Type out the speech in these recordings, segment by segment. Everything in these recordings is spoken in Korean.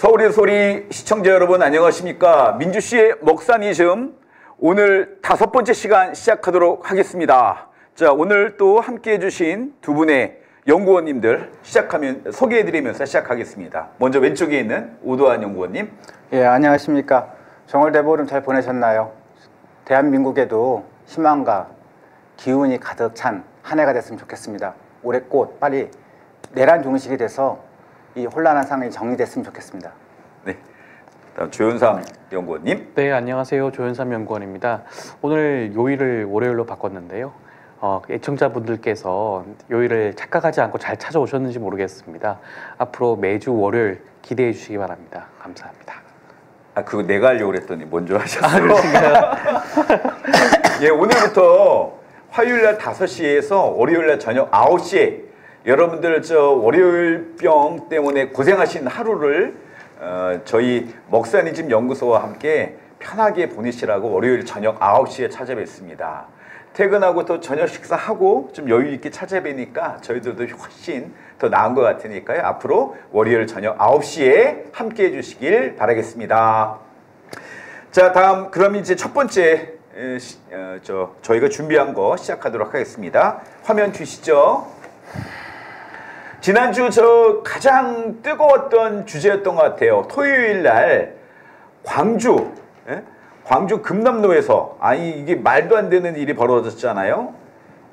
서울의 소리 시청자 여러분 안녕하십니까? 민주씨의 먹사니즘 오늘 5번째 시간 시작하도록 하겠습니다. 자, 오늘 또 함께해 주신 두 분의 연구원님들 소개해드리면서 시작하겠습니다. 먼저 왼쪽에 있는 오도환 연구원님. 예, 안녕하십니까? 정월대보름 잘 보내셨나요? 대한민국에도 희망과 기운이 가득 찬 한 해가 됐으면 좋겠습니다. 올해 꽃 빨리 내란 종식이 돼서 이 혼란한 상황이 정리됐으면 좋겠습니다. 네, 다음 조현삼 연구원님. 네, 안녕하세요. 조현삼 연구원입니다. 오늘 요일을 월요일로 바꿨는데요. 애청자분들께서 요일을 착각하지 않고 잘 찾아오셨는지 모르겠습니다. 앞으로 매주 월요일 기대해 주시기 바랍니다. 감사합니다. 아, 그거 내가 하려고 그랬더니 먼저 하셨어요. 예, 오늘부터 화요일날 5시에서 월요일날 저녁 9시에 여러분들 월요일병 때문에 고생하신 하루를 저희 먹사니즘 연구소와 함께 편하게 보내시라고 월요일 저녁 9시에 찾아뵙습니다. 퇴근하고 또 저녁 식사하고 좀 여유 있게 찾아뵈니까 저희들도 훨씬 더 나은 것 같으니까요. 앞으로 월요일 저녁 9시에 함께 해주시길 바라겠습니다. 자, 다음 그럼 이제 첫 번째 저희가 준비한 거 시작하도록 하겠습니다. 화면 주시죠. 지난주 가장 뜨거웠던 주제였던 것 같아요. 토요일 날 광주 금남로에서 이게 말도 안 되는 일이 벌어졌잖아요.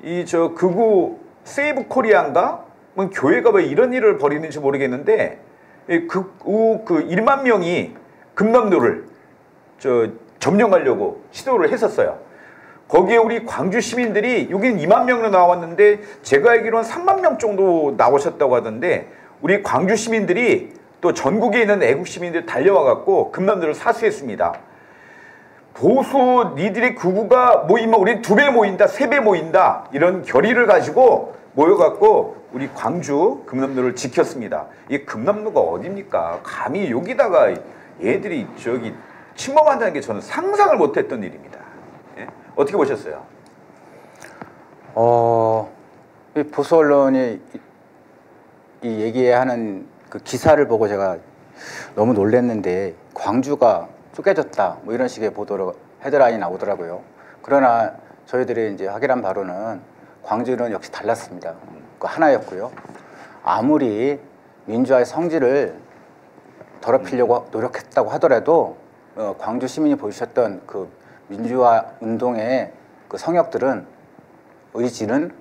이 극우 세이브 코리아인가? 뭐 교회가 왜 이런 일을 벌이는지 모르겠는데 그 1만 명이 금남로를 점령하려고 시도를 했었어요. 거기에 우리 광주 시민들이 여기는 2만 명으로 나왔는데 제가 알기로는 3만 명 정도 나오셨다고 하던데 우리 광주 시민들이 또 전국에 있는 애국 시민들이 달려와 갖고 금남로를 사수했습니다. 보수 니들의 극우가 모이면 우리는 2배 모인다, 3배 모인다 이런 결의를 가지고 모여갖고 우리 광주 금남로를 지켰습니다. 이 금남로가 어딥니까? 감히 여기다가 얘들이 침범한다는 게 저는 상상을 못했던 일입니다. 예? 어떻게 보셨어요? 이 보수 언론이 이 얘기하는 그 기사를 보고 제가 너무 놀랐는데 광주가 쪼개졌다 뭐 이런 식의 보도로 헤드라인이 나오더라고요. 그러나 저희들이 이제 확인한 바로는 광주는 역시 달랐습니다. 그 하나였고요. 아무리 민주화의 성질을 더럽히려고 노력했다고 하더라도 광주 시민이 보이셨던 그 민주화 운동의 그 성역들은 의지는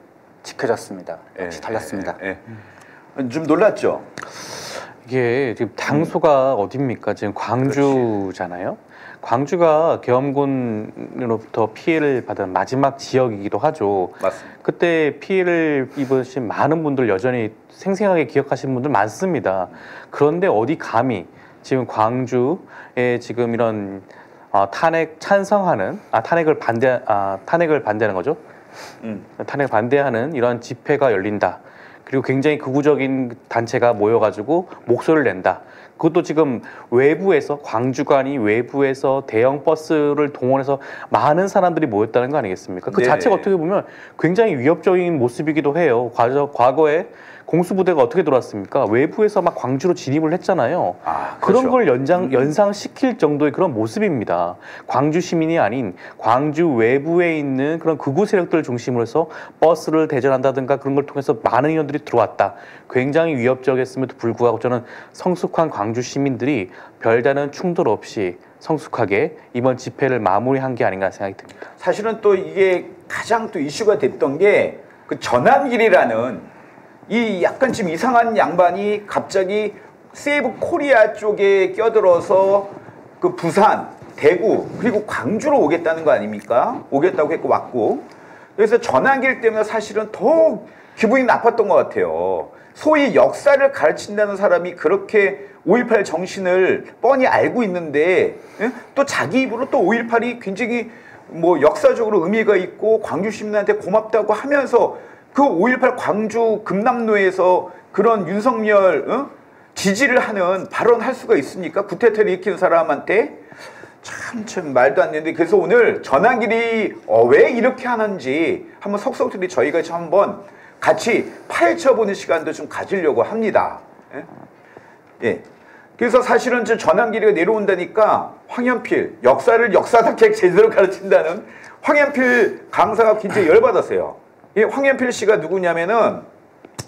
지켜졌습니다. 역시 달랐습니다. 좀 놀랐죠? 이게 지금 장소가 어딥니까? 지금 광주잖아요. 광주가 계엄군으로부터 피해를 받은 마지막 지역이기도 하죠. 맞습니다. 그때 피해를 입으신 많은 분들 여전히 생생하게 기억하시는 분들 많습니다. 그런데 어디 감히 지금 광주에 지금 이런 탄핵 찬성하는 탄핵을 반대하는 거죠. 탄핵 반대하는 이런 집회가 열린다. 그리고 굉장히 극우적인 단체가 모여가지고 목소리를 낸다. 그것도 지금 외부에서 광주관이 외부에서 대형 버스를 동원해서 많은 사람들이 모였다는 거 아니겠습니까? 그 자체가 어떻게 보면 굉장히 위협적인 모습이기도 해요. 과거에 공수부대가 어떻게 돌았습니까? 외부에서 막 광주로 진입을 했잖아요. 그런 걸 연상시킬 정도의 그런 모습입니다. 광주 시민이 아닌 광주 외부에 있는 그런 극우 세력들을 중심으로 해서 버스를 대전한다든가 그런 걸 통해서 많은 인원들이 들어왔다. 굉장히 위협적이었음에도 불구하고 저는 성숙한 광주 시민들이 별다른 충돌 없이 성숙하게 이번 집회를 마무리한 게 아닌가 생각이 듭니다. 사실은 또 이게 가장 또 이슈가 됐던 게 그 전한길이라는 이 약간 지금 이상한 양반이 갑자기 세이브 코리아 쪽에 껴들어서 그 부산, 대구 그리고 광주로 오겠다는 거 아닙니까? 오겠다고 했고 왔고 그래서 전환길 때문에 사실은 더 기분이 나빴던 것 같아요. 소위 역사를 가르친다는 사람이 그렇게 5.18 정신을 뻔히 알고 있는데 또 자기 입으로 또 5.18이 굉장히 뭐 역사적으로 의미가 있고 광주 시민한테 고맙다고 하면서 그 5.18 광주 금남로에서 그런 윤석열 지지를 하는 발언할 수가 있습니까? 구태타를 일으키는 사람한테 참 말도 안 되는데 그래서 오늘 전환길이 왜 이렇게 하는지 한번 석석들이 저희가 좀 한번 같이 파헤쳐보는 시간도 좀 가지려고 합니다. 예. 그래서 사실은 저 전환길이가 내려온다니까 황현필, 역사를 역사답게 제대로 가르친다는 황현필 강사가 굉장히 열받았어요. 이 황현필 씨가 누구냐면은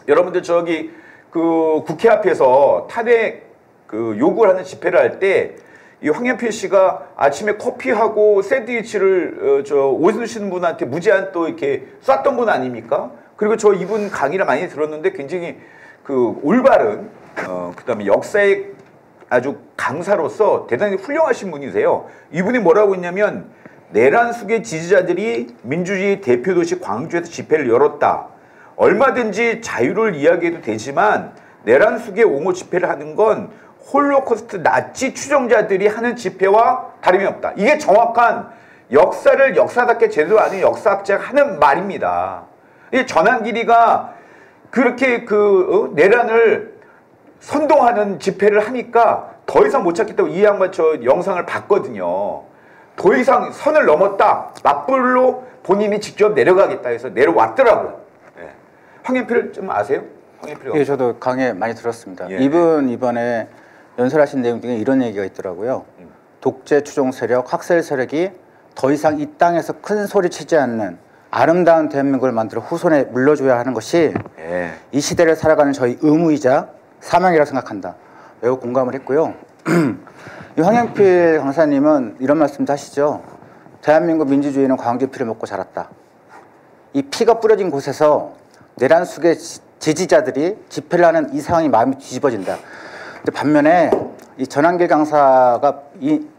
여러분들 저기 그 국회 앞에서 탄핵 그 요구를 하는 집회를 할 때 이 황현필 씨가 아침에 커피하고 샌드위치를 저 옷 입으시는 분한테 무제한 또 이렇게 쐈던 분 아닙니까? 그리고 저 이분 강의를 많이 들었는데 굉장히 그 올바른 그다음에 역사의 아주 강사로서 대단히 훌륭하신 분이세요. 이분이 뭐라고 했냐면 내란숙의 지지자들이 민주주의 대표도시 광주에서 집회를 열었다. 얼마든지 자유를 이야기해도 되지만 내란숙의 옹호 집회를 하는 건 홀로코스트 나치 추종자들이 하는 집회와 다름이 없다. 이게 정확한 역사를 역사답게 제대로 아는 역사학자가 하는 말입니다. 이 전환길이가 그렇게 내란을 선동하는 집회를 하니까 더 이상 못 찾겠다고 이 양반 저 영상을 봤거든요. 더 이상 선을 넘었다. 맞불로 본인이 직접 내려가겠다 해서 내려왔더라고요. 네. 황현필 좀 아세요? 황현필. 예, 저도 강의 많이 들었습니다. 예. 이분 이번에 연설하신 내용 중에 이런 얘기가 있더라고요. 독재 추종 세력, 학살 세력이 더 이상 이 땅에서 큰 소리 치지 않는 아름다운 대한민국을 만들어 후손에 물려줘야 하는 것이 예. 이 시대를 살아가는 저희 의무이자 사명이라고 생각한다. 매우 공감을 했고요. 이 황현필 강사님은 이런 말씀도 하시죠. 대한민국 민주주의는 광주의 피를 먹고 자랐다. 이 피가 뿌려진 곳에서 내란 속의 지지자들이 집회를 하는 이 상황이 마음이 뒤집어진다. 근데 반면에 이 전환길 강사가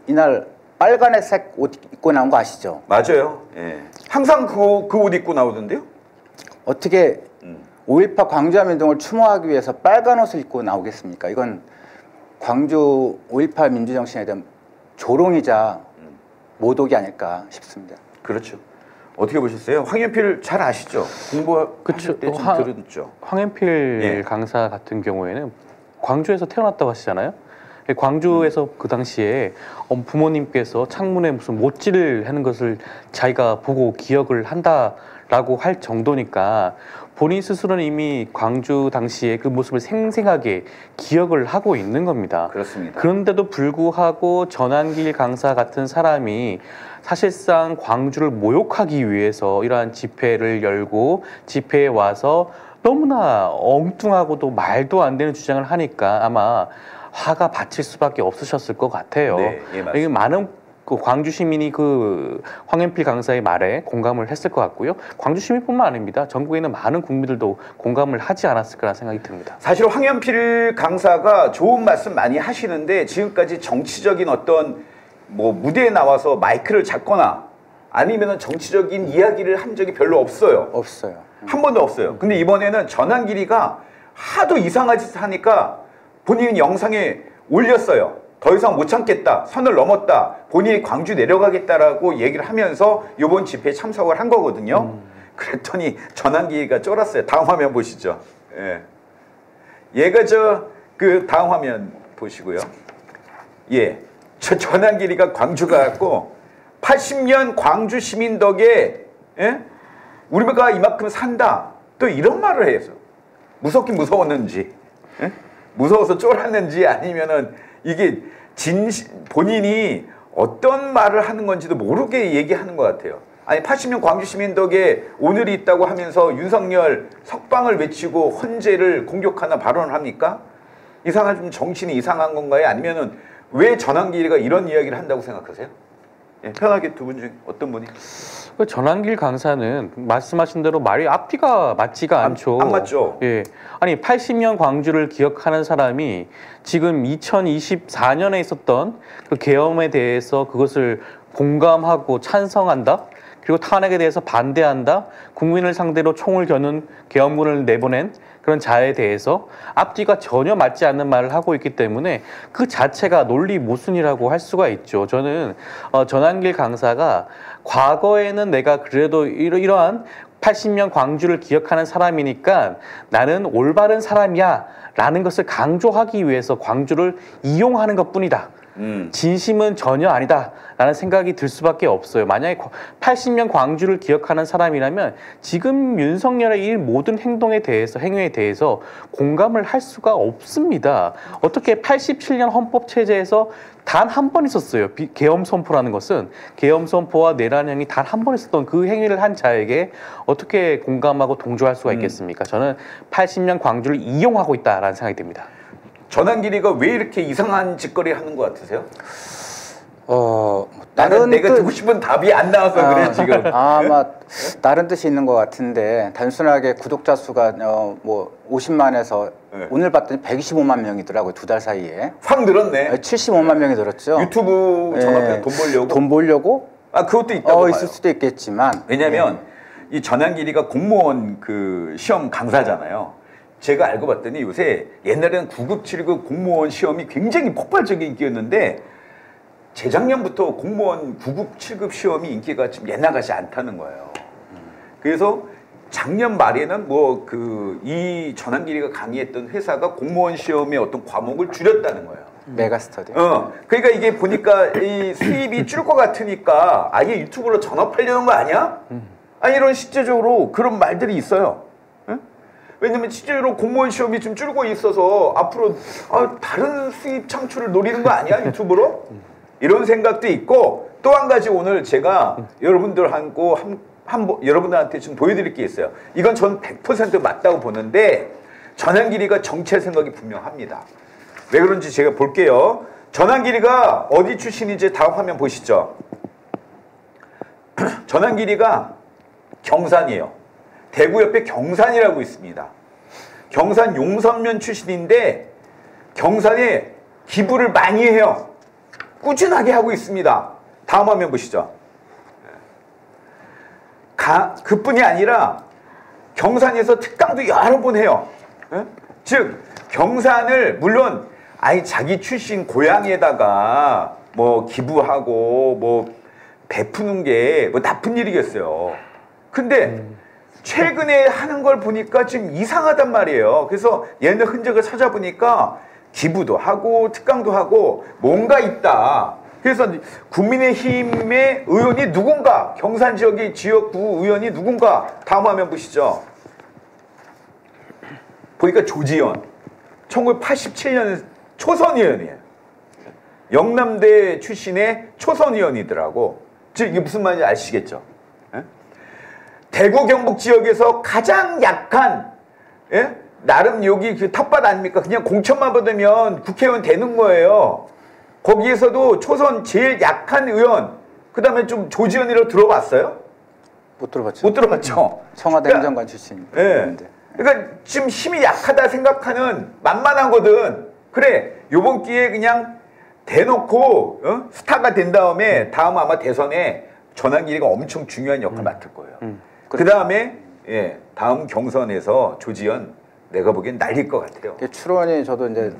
이날 빨간색 옷 입고 나온 거 아시죠? 맞아요. 예. 항상 그 옷 입고 나오던데요? 어떻게 5.18 광주화민동을 추모하기 위해서 빨간 옷을 입고 나오겠습니까? 이건 광주 5.18 민주정신에 대한 조롱이자 모독이 아닐까 싶습니다. 그렇죠. 어떻게 보셨어요? 황현필 잘 아시죠? 공부하실 때 좀 들었죠. 황현필 예. 강사 같은 경우에는 광주에서 태어났다고 하시잖아요. 광주에서 그 당시에 부모님께서 창문에 무슨 못질을 하는 것을 자기가 보고 기억을 한다라고 할 정도니까 본인 스스로는 이미 광주 당시에 그 모습을 생생하게 기억을 하고 있는 겁니다. 그렇습니다. 그런데도 불구하고 전환길 강사 같은 사람이 사실상 광주를 모욕하기 위해서 이러한 집회를 열고 집회에 와서 너무나 엉뚱하고도 말도 안 되는 주장을 하니까 아마 화가 받칠 수밖에 없으셨을 것 같아요. 네, 예, 맞습니다. 이게 많은 그 광주 시민이 그 황현필 강사의 말에 공감을 했을 것 같고요. 광주 시민뿐만 아닙니다. 전국에 있는 많은 국민들도 공감을 하지 않았을까라는 생각이 듭니다. 사실 황현필 강사가 좋은 말씀 많이 하시는데 지금까지 정치적인 어떤 뭐 무대에 나와서 마이크를 잡거나 아니면은 정치적인 이야기를 한 적이 별로 없어요. 없어요. 한 번도 없어요. 근데 이번에는 전환길이가 하도 이상한 짓을 하니까 본인이 영상에 올렸어요. 더 이상 못 참겠다. 선을 넘었다. 본인이 광주 내려가겠다라고 얘기를 하면서 이번 집회에 참석을 한 거거든요. 그랬더니 전환길이가 쫄았어요. 다음 화면 보시죠. 예. 얘가 그 다음 화면 보시고요. 예. 저 전환길이가 광주 가갖고 80년 광주 시민 덕에 예? 우리가 이만큼 산다. 또 이런 말을 해서 무섭긴 무서웠는지 예? 무서워서 쫄았는지 아니면은 이게 본인이 어떤 말을 하는 건지도 모르게 얘기하는 것 같아요. 아니 80년 광주 시민 덕에 오늘이 있다고 하면서 윤석열 석방을 외치고 헌재를 공격하는 발언을 합니까? 이상한 좀 정신이 이상한 건가요? 아니면은 왜 전환길이가 이런 이야기를 한다고 생각하세요? 예, 편하게 두 분 중에 어떤 분이? 전환길 강사는 말씀하신 대로 말이 앞뒤가 맞지가 않죠. 안 맞죠. 예, 아니 80년 광주를 기억하는 사람이 지금 2024년에 있었던 그 계엄에 대해서 그것을 공감하고 찬성한다. 그리고 탄핵에 대해서 반대한다. 국민을 상대로 총을 겨눈 계엄군을 내보낸 그런 자에 대해서 앞뒤가 전혀 맞지 않는 말을 하고 있기 때문에 그 자체가 논리 모순이라고 할 수가 있죠. 저는 전환길 강사가 과거에는 내가 그래도 이러한 80년 광주를 기억하는 사람이니까 나는 올바른 사람이야 라는 것을 강조하기 위해서 광주를 이용하는 것뿐이다. 진심은 전혀 아니다라는 생각이 들 수밖에 없어요. 만약에 80년 광주를 기억하는 사람이라면 지금 윤석열의 이 모든 행동에 대해서, 행위에 대해서 공감을 할 수가 없습니다. 어떻게 87년 헌법 체제에서 단 한 번 있었어요. 계엄 선포라는 것은 계엄 선포와 내란형이 단 한 번 있었던 그 행위를 한 자에게 어떻게 공감하고 동조할 수가 있겠습니까? 저는 80년 광주를 이용하고 있다라는 생각이 듭니다. 전환길이가 왜 이렇게 이상한 짓거리 하는 것 같으세요? 다른 내가 듣고 싶은 답이 안 나와서 그래 지금. 아마 다른 뜻이 있는 것 같은데 단순하게 구독자 수가 뭐 50만에서 네. 오늘 봤더니 125만 명이더라고요. 2달 사이에. 확 늘었네. 75만 명이 늘었죠. 유튜브 전업에 돈 벌려고. 돈 벌려고? 아 그것도 있다고 봐요. 있을 수도 있겠지만. 왜냐하면 이 전환길이가 공무원 그 시험 강사잖아요. 제가 알고 봤더니 요새 옛날에는 9급, 7급 공무원 시험이 굉장히 폭발적인 인기였는데 재작년부터 공무원 9급, 7급 시험이 인기가 좀 옛날같이 않다는 거예요. 그래서 작년 말에는 뭐 이 전환길이가 강의했던 회사가 공무원 시험의 어떤 과목을 줄였다는 거예요. 메가스터디. 그러니까 이게 보니까 이 수입이 줄 것 같으니까 아예 유튜브로 전업하려는 거 아니야? 아니 이런 실제적으로 그런 말들이 있어요. 왜냐면 실제로 공무원 시험이 좀 줄고 있어서 앞으로 다른 수입 창출을 노리는 거 아니야 유튜브로? 이런 생각도 있고 또 한 가지 오늘 제가 여러분들하고 여러분들한테 좀 보여드릴 게 있어요. 이건 전 100% 맞다고 보는데 전환길이가 정치할 생각이 분명합니다. 왜 그런지 제가 볼게요. 전환길이가 어디 출신인지 다음 화면 보시죠. 전환길이가 경산이에요. 대구 옆에 경산이라고 있습니다. 경산 용선면 출신인데 경산에 기부를 많이 해요. 꾸준하게 하고 있습니다. 다음 화면 보시죠. 그뿐이 아니라 경산에서 특강도 여러 번 해요. 즉 경산을 물론 자기 출신 고향에다가 뭐 기부하고 뭐 베푸는 게 뭐 나쁜 일이겠어요. 근데 최근에 하는 걸 보니까 좀 이상하단 말이에요. 그래서 얘네 흔적을 찾아보니까 기부도 하고 특강도 하고 뭔가 있다. 그래서 국민의힘의 의원이 누군가, 경산 지역의 지역구 의원이 누군가 다음 화면 보시죠. 보니까 조지현 1987년 초선 의원이에요. 영남대 출신의 초선 의원이더라고. 즉 이게 무슨 말인지 아시겠죠? 대구 경북 지역에서 가장 약한 나름 여기 그 텃밭 아닙니까? 그냥 공천만 받으면 국회의원 되는 거예요. 거기에서도 초선 제일 약한 의원 그 다음에 좀 조지현이라고 들어봤어요? 못 들어봤죠. 못 들어봤죠. 청와대 행정관 출신. 그러니까 지금 힘이 약하다 생각하는 만만하거든. 그래 요번 기회에 그냥 대놓고 스타가 된 다음에 다음 아마 대선에 전환길이가 엄청 중요한 역할 맡을 거예요. 그 다음에 다음 경선에서 조지현 내가 보기엔 날릴 것 같아요. 추론이 저도 이제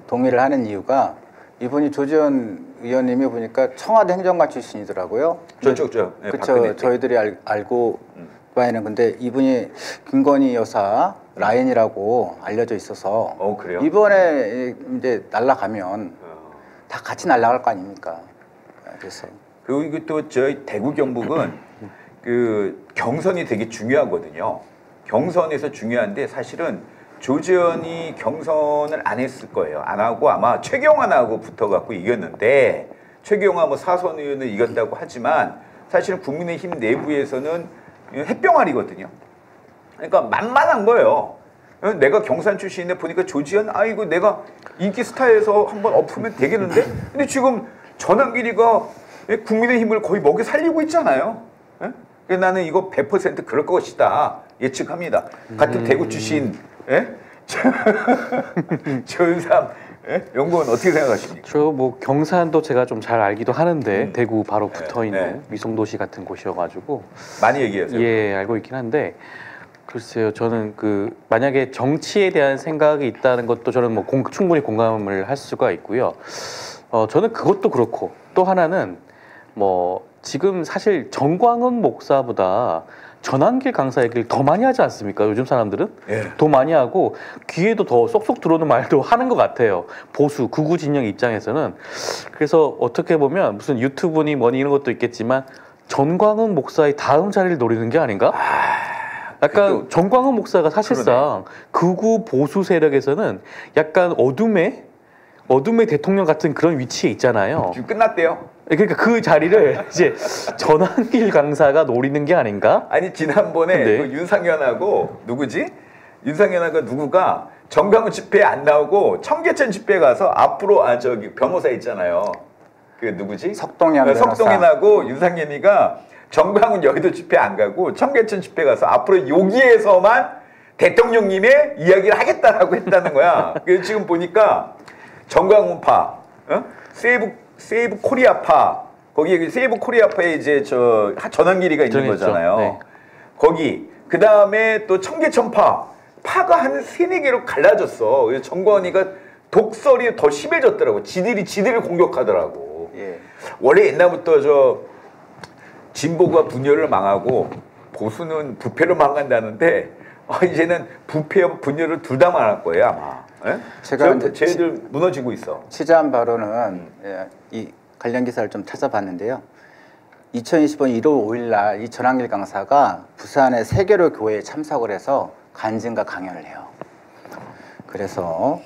동의를 하는 이유가 이분이 조지현 의원님이 보니까 청와대 행정관 출신이더라고요. 저쪽죠. 그렇죠. 저희들이 알고 바에는 근데 이분이 김건희 여사 라인이라고 알려져 있어서 그래요? 이번에 이제 날아가면 다 같이 날아갈 거 아닙니까? 그래서 그리고 또 저희 대구 경북은 그 경선이 되게 중요하거든요. 경선에서 중요한데 사실은 조지현이 경선을 안 했을 거예요. 안 하고 아마 최경환하고 붙어갖고 이겼는데 최경환 뭐 사선 의원을 이겼다고 하지만 사실은 국민의힘 내부에서는 햇병아리거든요. 그러니까 만만한 거예요. 내가 경산 출신인데 보니까 조지현 이거 내가 인기 스타에서 한번 엎으면 되겠는데? 근데 지금 전환길이가 국민의힘을 거의 먹여 살리고 있잖아요. 나는 이거 100% 그럴 것이다 예측합니다. 같은 대구 출신 조윤삼 연구원 어떻게 생각하십니까? 저 뭐 경산도 제가 좀 잘 알기도 하는데 대구 바로 붙어 있는 위성도시 같은 곳이어가지고 많이 얘기하세요. 예, 알고 있긴 한데 글쎄요, 저는 만약에 정치에 대한 생각이 있다는 것도 저는 뭐 충분히 공감을 할 수가 있고요. 저는 그것도 그렇고 또 하나는 뭐 지금 사실 정광훈 목사보다 전환길 강사 얘기를 더 많이 하지 않습니까? 요즘 사람들은 예. 더 많이 하고 귀에도 더 쏙쏙 들어오는 말도 하는 것 같아요. 보수 극우 진영 입장에서는. 그래서 어떻게 보면 무슨 유튜브니 뭐니 이런 것도 있겠지만 전광훈 목사의 다음 자리를 노리는 게 아닌가? 약간 전광훈 목사가 사실상 극우 보수 세력에서는 약간 어둠의 대통령 같은 그런 위치에 있잖아요. 지금 끝났대요. 그러니까 그 자리를 이제 전환길 강사가 노리는 게 아닌가? 아니 지난번에 네. 그 윤상현하고 누구지? 윤상현하고 누구가 정강훈 집회에 안 나오고 청계천 집회에 가서 앞으로 저기 변호사 있잖아요. 그 누구지? 석동현 변호사. 석동현하고 윤상현이가 정강훈 여의도 집회 안 가고 청계천 집회 가서 앞으로 여기에서만 대통령님의 이야기를 하겠다라고 했다는 거야. 그래서 지금 보니까 정강훈파, 세이브 코리아파, 거기 세이브 코리아파에 이제 저 전환길이가 있는 거잖아요. 네. 거기 그 다음에 또 청계천파 파가 한 3-4개로 갈라졌어. 그래서 정광훈이가 독설이 더 심해졌더라고. 지들을 공격하더라고. 예. 원래 옛날부터 저 진보가 분열을 망하고 보수는 부패를 망한다는데 이제는 부패와 분열을 둘 다 망할 거예요 아마. 예? 제가 쟤들 무너지고 있어. 취재한 바로는 예, 이 관련 기사를 좀 찾아봤는데요. 2025년 1월 5일 날 이 전환길 강사가 부산의 세계로 교회에 참석을 해서 간증과 강연을 해요. 그래서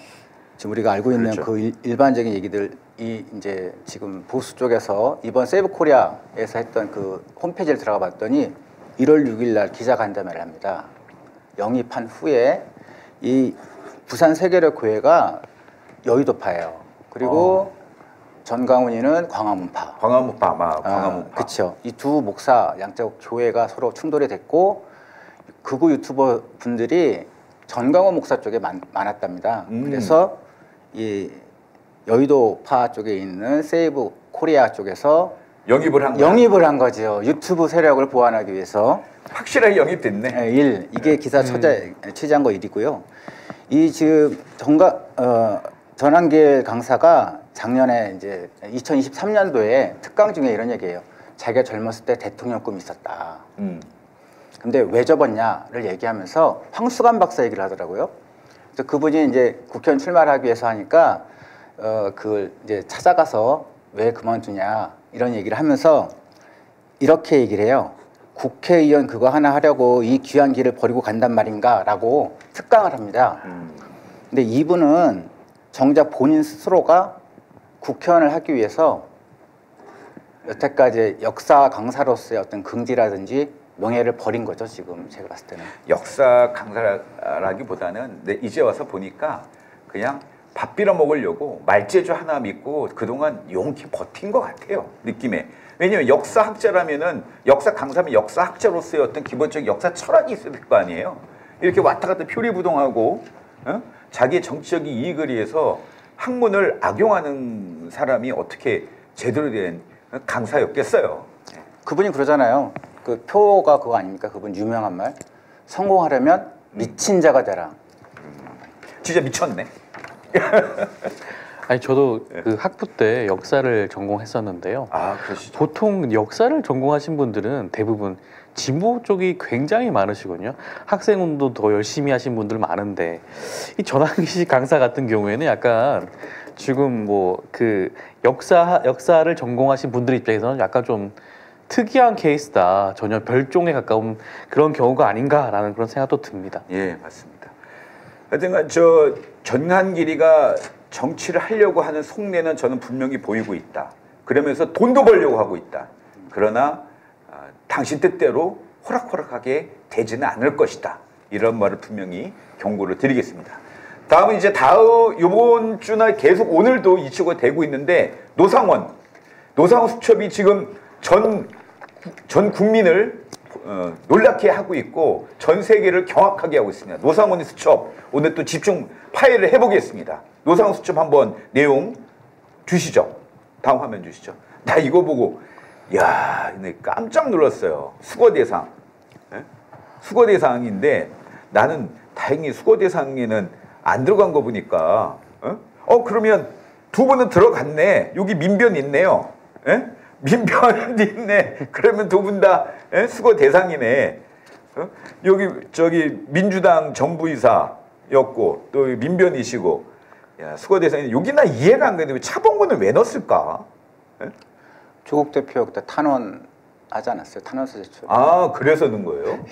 지금 우리가 알고 있는 그렇죠. 그 일반적인 얘기들 이 이제 지금 보수 쪽에서 이번 세이브 코리아에서 했던 그 홈페이지를 들어가 봤더니 1월 6일 날 기자간담회를 합니다. 영입한 후에 이 부산 세계로 교회가 여의도파예요. 그리고 전광훈이는 광화문파. 광화문파 아마 광화문파. 그렇죠. 이 두 목사 양쪽 교회가 서로 충돌이 됐고 극우 유튜버 분들이 전광훈 목사 쪽에 많았답니다. 그래서 이 여의도파 쪽에 있는 세이브 코리아 쪽에서 영입을 한 거죠. 유튜브 세력을 보완하기 위해서. 확실하게 영입됐네. 이게 기사 취재한 거 일이고요. 이 지금 전환길 강사가 작년에 이제 2023년도에 특강 중에 이런 얘기예요. 자기가 젊었을 때 대통령 꿈이 있었다. 근데 왜 접었냐를 얘기하면서 황수관 박사 얘기를 하더라고요. 그래서 그분이 이제 국회의원 출마를 하기 위해서 하니까 그걸 이제 찾아가서 왜 그만두냐 이런 얘기를 하면서 이렇게 얘기를 해요. 국회의원 그거 하나 하려고 이 귀한 길을 버리고 간단 말인가라고 특강을 합니다. 근데 이분은 정작 본인 스스로가 국회의원을 하기 위해서 여태까지 역사 강사로서의 어떤 긍지라든지 명예를 버린 거죠. 지금 제가 봤을 때는. 역사 강사라기보다는 이제 와서 보니까 그냥 밥 빌어 먹으려고 말재주 하나 믿고 그동안 용기 버틴 것 같아요. 느낌에. 왜냐면 역사학자라면은 역사 강사면 역사학자로서의 어떤 기본적인 역사 철학이 있을 거 아니에요. 이렇게 왔다 갔다 표리부동하고 자기의 정치적인 이익을 위해서 학문을 악용하는 사람이 어떻게 제대로 된 강사였겠어요. 그분이 그러잖아요. 그 표가 그거 아닙니까? 그분 유명한 말. 성공하려면 미친 자가 되라. 진짜 미쳤네. 아니 저도 그 학부 때 역사를 전공했었는데요. 그러시죠. 보통 역사를 전공하신 분들은 대부분 진보 쪽이 굉장히 많으시거든요. 학생운동 더 열심히 하신 분들 많은데 이 전환길 강사 같은 경우에는 약간 지금 뭐 그 역사를 전공하신 분들 입장에서는 약간 좀 특이한 케이스다. 전혀 별종에 가까운 그런 경우가 아닌가라는 그런 생각도 듭니다. 예, 맞습니다. 하여튼간 저 전환길이가 정치를 하려고 하는 속내는 저는 분명히 보이고 있다. 그러면서 돈도 벌려고 하고 있다. 그러나 당신 뜻대로 호락호락하게 되지는 않을 것이다. 이런 말을 분명히 경고를 드리겠습니다. 다음은 이제 이번 주나 계속 오늘도 이슈가 되고 있는데 노상원 수첩이 지금 전 국민을 놀랍게 하고 있고 전 세계를 경악하게 하고 있습니다. 노상원의 수첩 오늘 또 집중 파일을 해보겠습니다. 노상원 수첩 한번 내용 주시죠. 다음 화면 주시죠. 나 이거 보고 야, 깜짝 놀랐어요. 수거대상. 수거대상인데 나는 다행히 수거대상에는 안 들어간 거 보니까 그러면 두 분은 들어갔네. 여기 민변 있네요. 민변이 있네. 그러면 두 분 다 수거대상이네. 어? 여기 저기 민주당 정부이사였고 또 민변이시고 야, 수거 대상이 여기 나 이해가 안 되는데 왜 차범근을 왜 넣었을까? 예? 조국 대표 그때 탄원 하지 않았어요? 탄원서 제출. 아 그래서 넣은 거예요?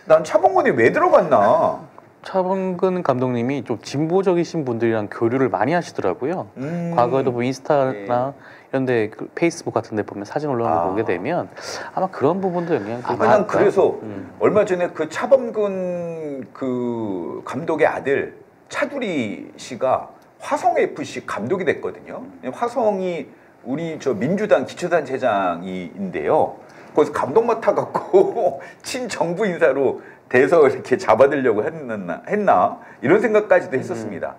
난 차범근이 왜 들어갔나? 차범근 감독님이 좀 진보적이신 분들이랑 교류를 많이 하시더라고요. 과거에도 뭐 인스타나 이런데 그 페이스북 같은 데 보면 사진 올라오는 거 보게 되면 아마 그런 부분도 영향이 좀 난 많을까? 그래서 얼마 전에 그 차범근 그 감독의 아들 차두리 씨가 화성 FC 감독이 됐거든요. 화성이 우리 저 민주당 기초단체장인데요. 거기서 감독 맡아갖고 친정부 인사로 돼서 이렇게 잡아들려고 했나 이런 생각까지도 했었습니다.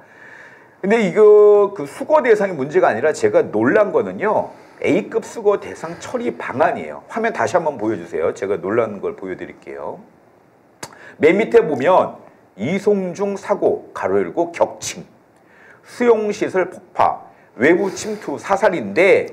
근데 이거 그 수거 대상이 문제가 아니라 제가 놀란 거는요. A급 수거 대상 처리 방안이에요. 화면 다시 한번 보여주세요. 제가 놀란 걸 보여드릴게요. 맨 밑에 보면 이송중 사고 가로 열고 격침 수용시설 폭파 외부 침투 사살인데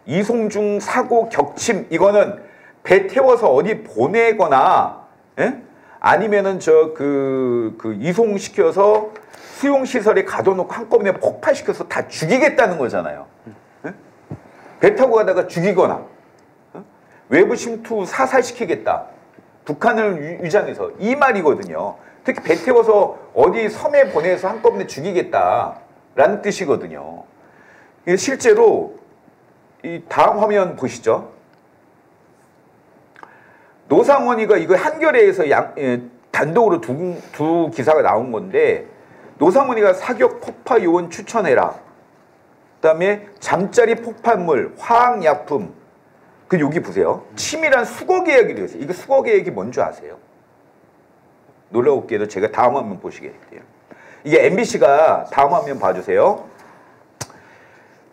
이송중 사고 격침 이거는 배 태워서 어디 보내거나 예? 아니면은 그 이송시켜서 수용시설에 가둬놓고 한꺼번에 폭파시켜서 다 죽이겠다는 거잖아요. 예? 배 타고 가다가 죽이거나 외부 침투 사살시키겠다. 북한을 위장해서 이 말이거든요. 특히 배 태워서 어디 섬에 보내서 한꺼번에 죽이겠다라는 뜻이거든요. 실제로 이 다음 화면 보시죠. 노상원이가 이거 한겨레에서 단독으로 두 기사가 나온 건데 노상원이가 사격 폭파 요원 추천해라. 그다음에 잠자리 폭발물, 화학약품. 그 여기 보세요. 치밀한 수거 계획이 되어 있어요. 이거 수거 계획이 뭔지 아세요? 놀라웠게도 제가 다음 화면 보시겠대요. 이게 MBC가 다음 화면 봐주세요.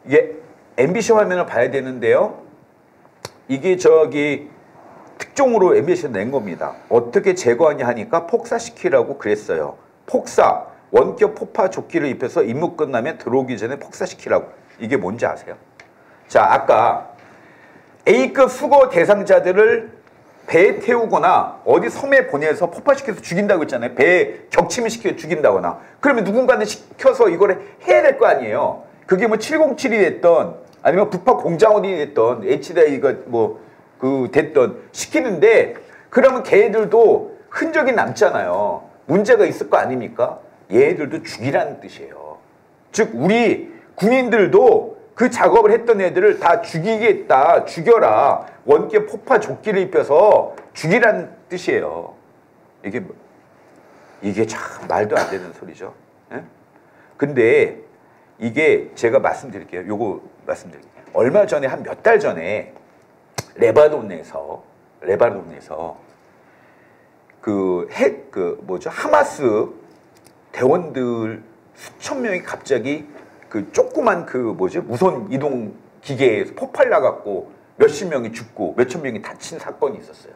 이게 MBC 화면을 봐야 되는데요. 이게 저기 특종으로 MBC에서 낸 겁니다. 어떻게 제거하냐 하니까 폭사시키라고 그랬어요. 폭사, 원격 폭파 조끼를 입혀서 임무 끝나면 들어오기 전에 폭사시키라고. 이게 뭔지 아세요? 자, 아까 A급 수거 대상자들을 배에 태우거나 어디 섬에 보내서 폭파시켜서 죽인다고 했잖아요. 배에 격침을 시켜 죽인다거나. 그러면 누군가는 시켜서 이걸 해야 될 거 아니에요. 그게 뭐 707이 됐던 아니면 북파 공장원이 됐던 H대이가 뭐 됐던 시키는데 그러면 걔들도 흔적이 남잖아요. 문제가 있을 거 아닙니까? 얘들도 죽이라는 뜻이에요. 즉 우리 군인들도 그 작업을 했던 애들을 다 죽이겠다, 죽여라, 원격 폭파 조끼를 입혀서 죽이라는 뜻이에요. 이게 참 말도 안 되는 소리죠. 예? 근데 이게 제가 말씀드릴게요. 요거 말씀드릴게요. 얼마 전에 한 몇 달 전에 레바논에서 하마스 대원들 수천 명이 갑자기 그 조그만 무선 이동 기계에서 폭발 나갖고 몇십 명이 죽고 몇천 명이 다친 사건이 있었어요.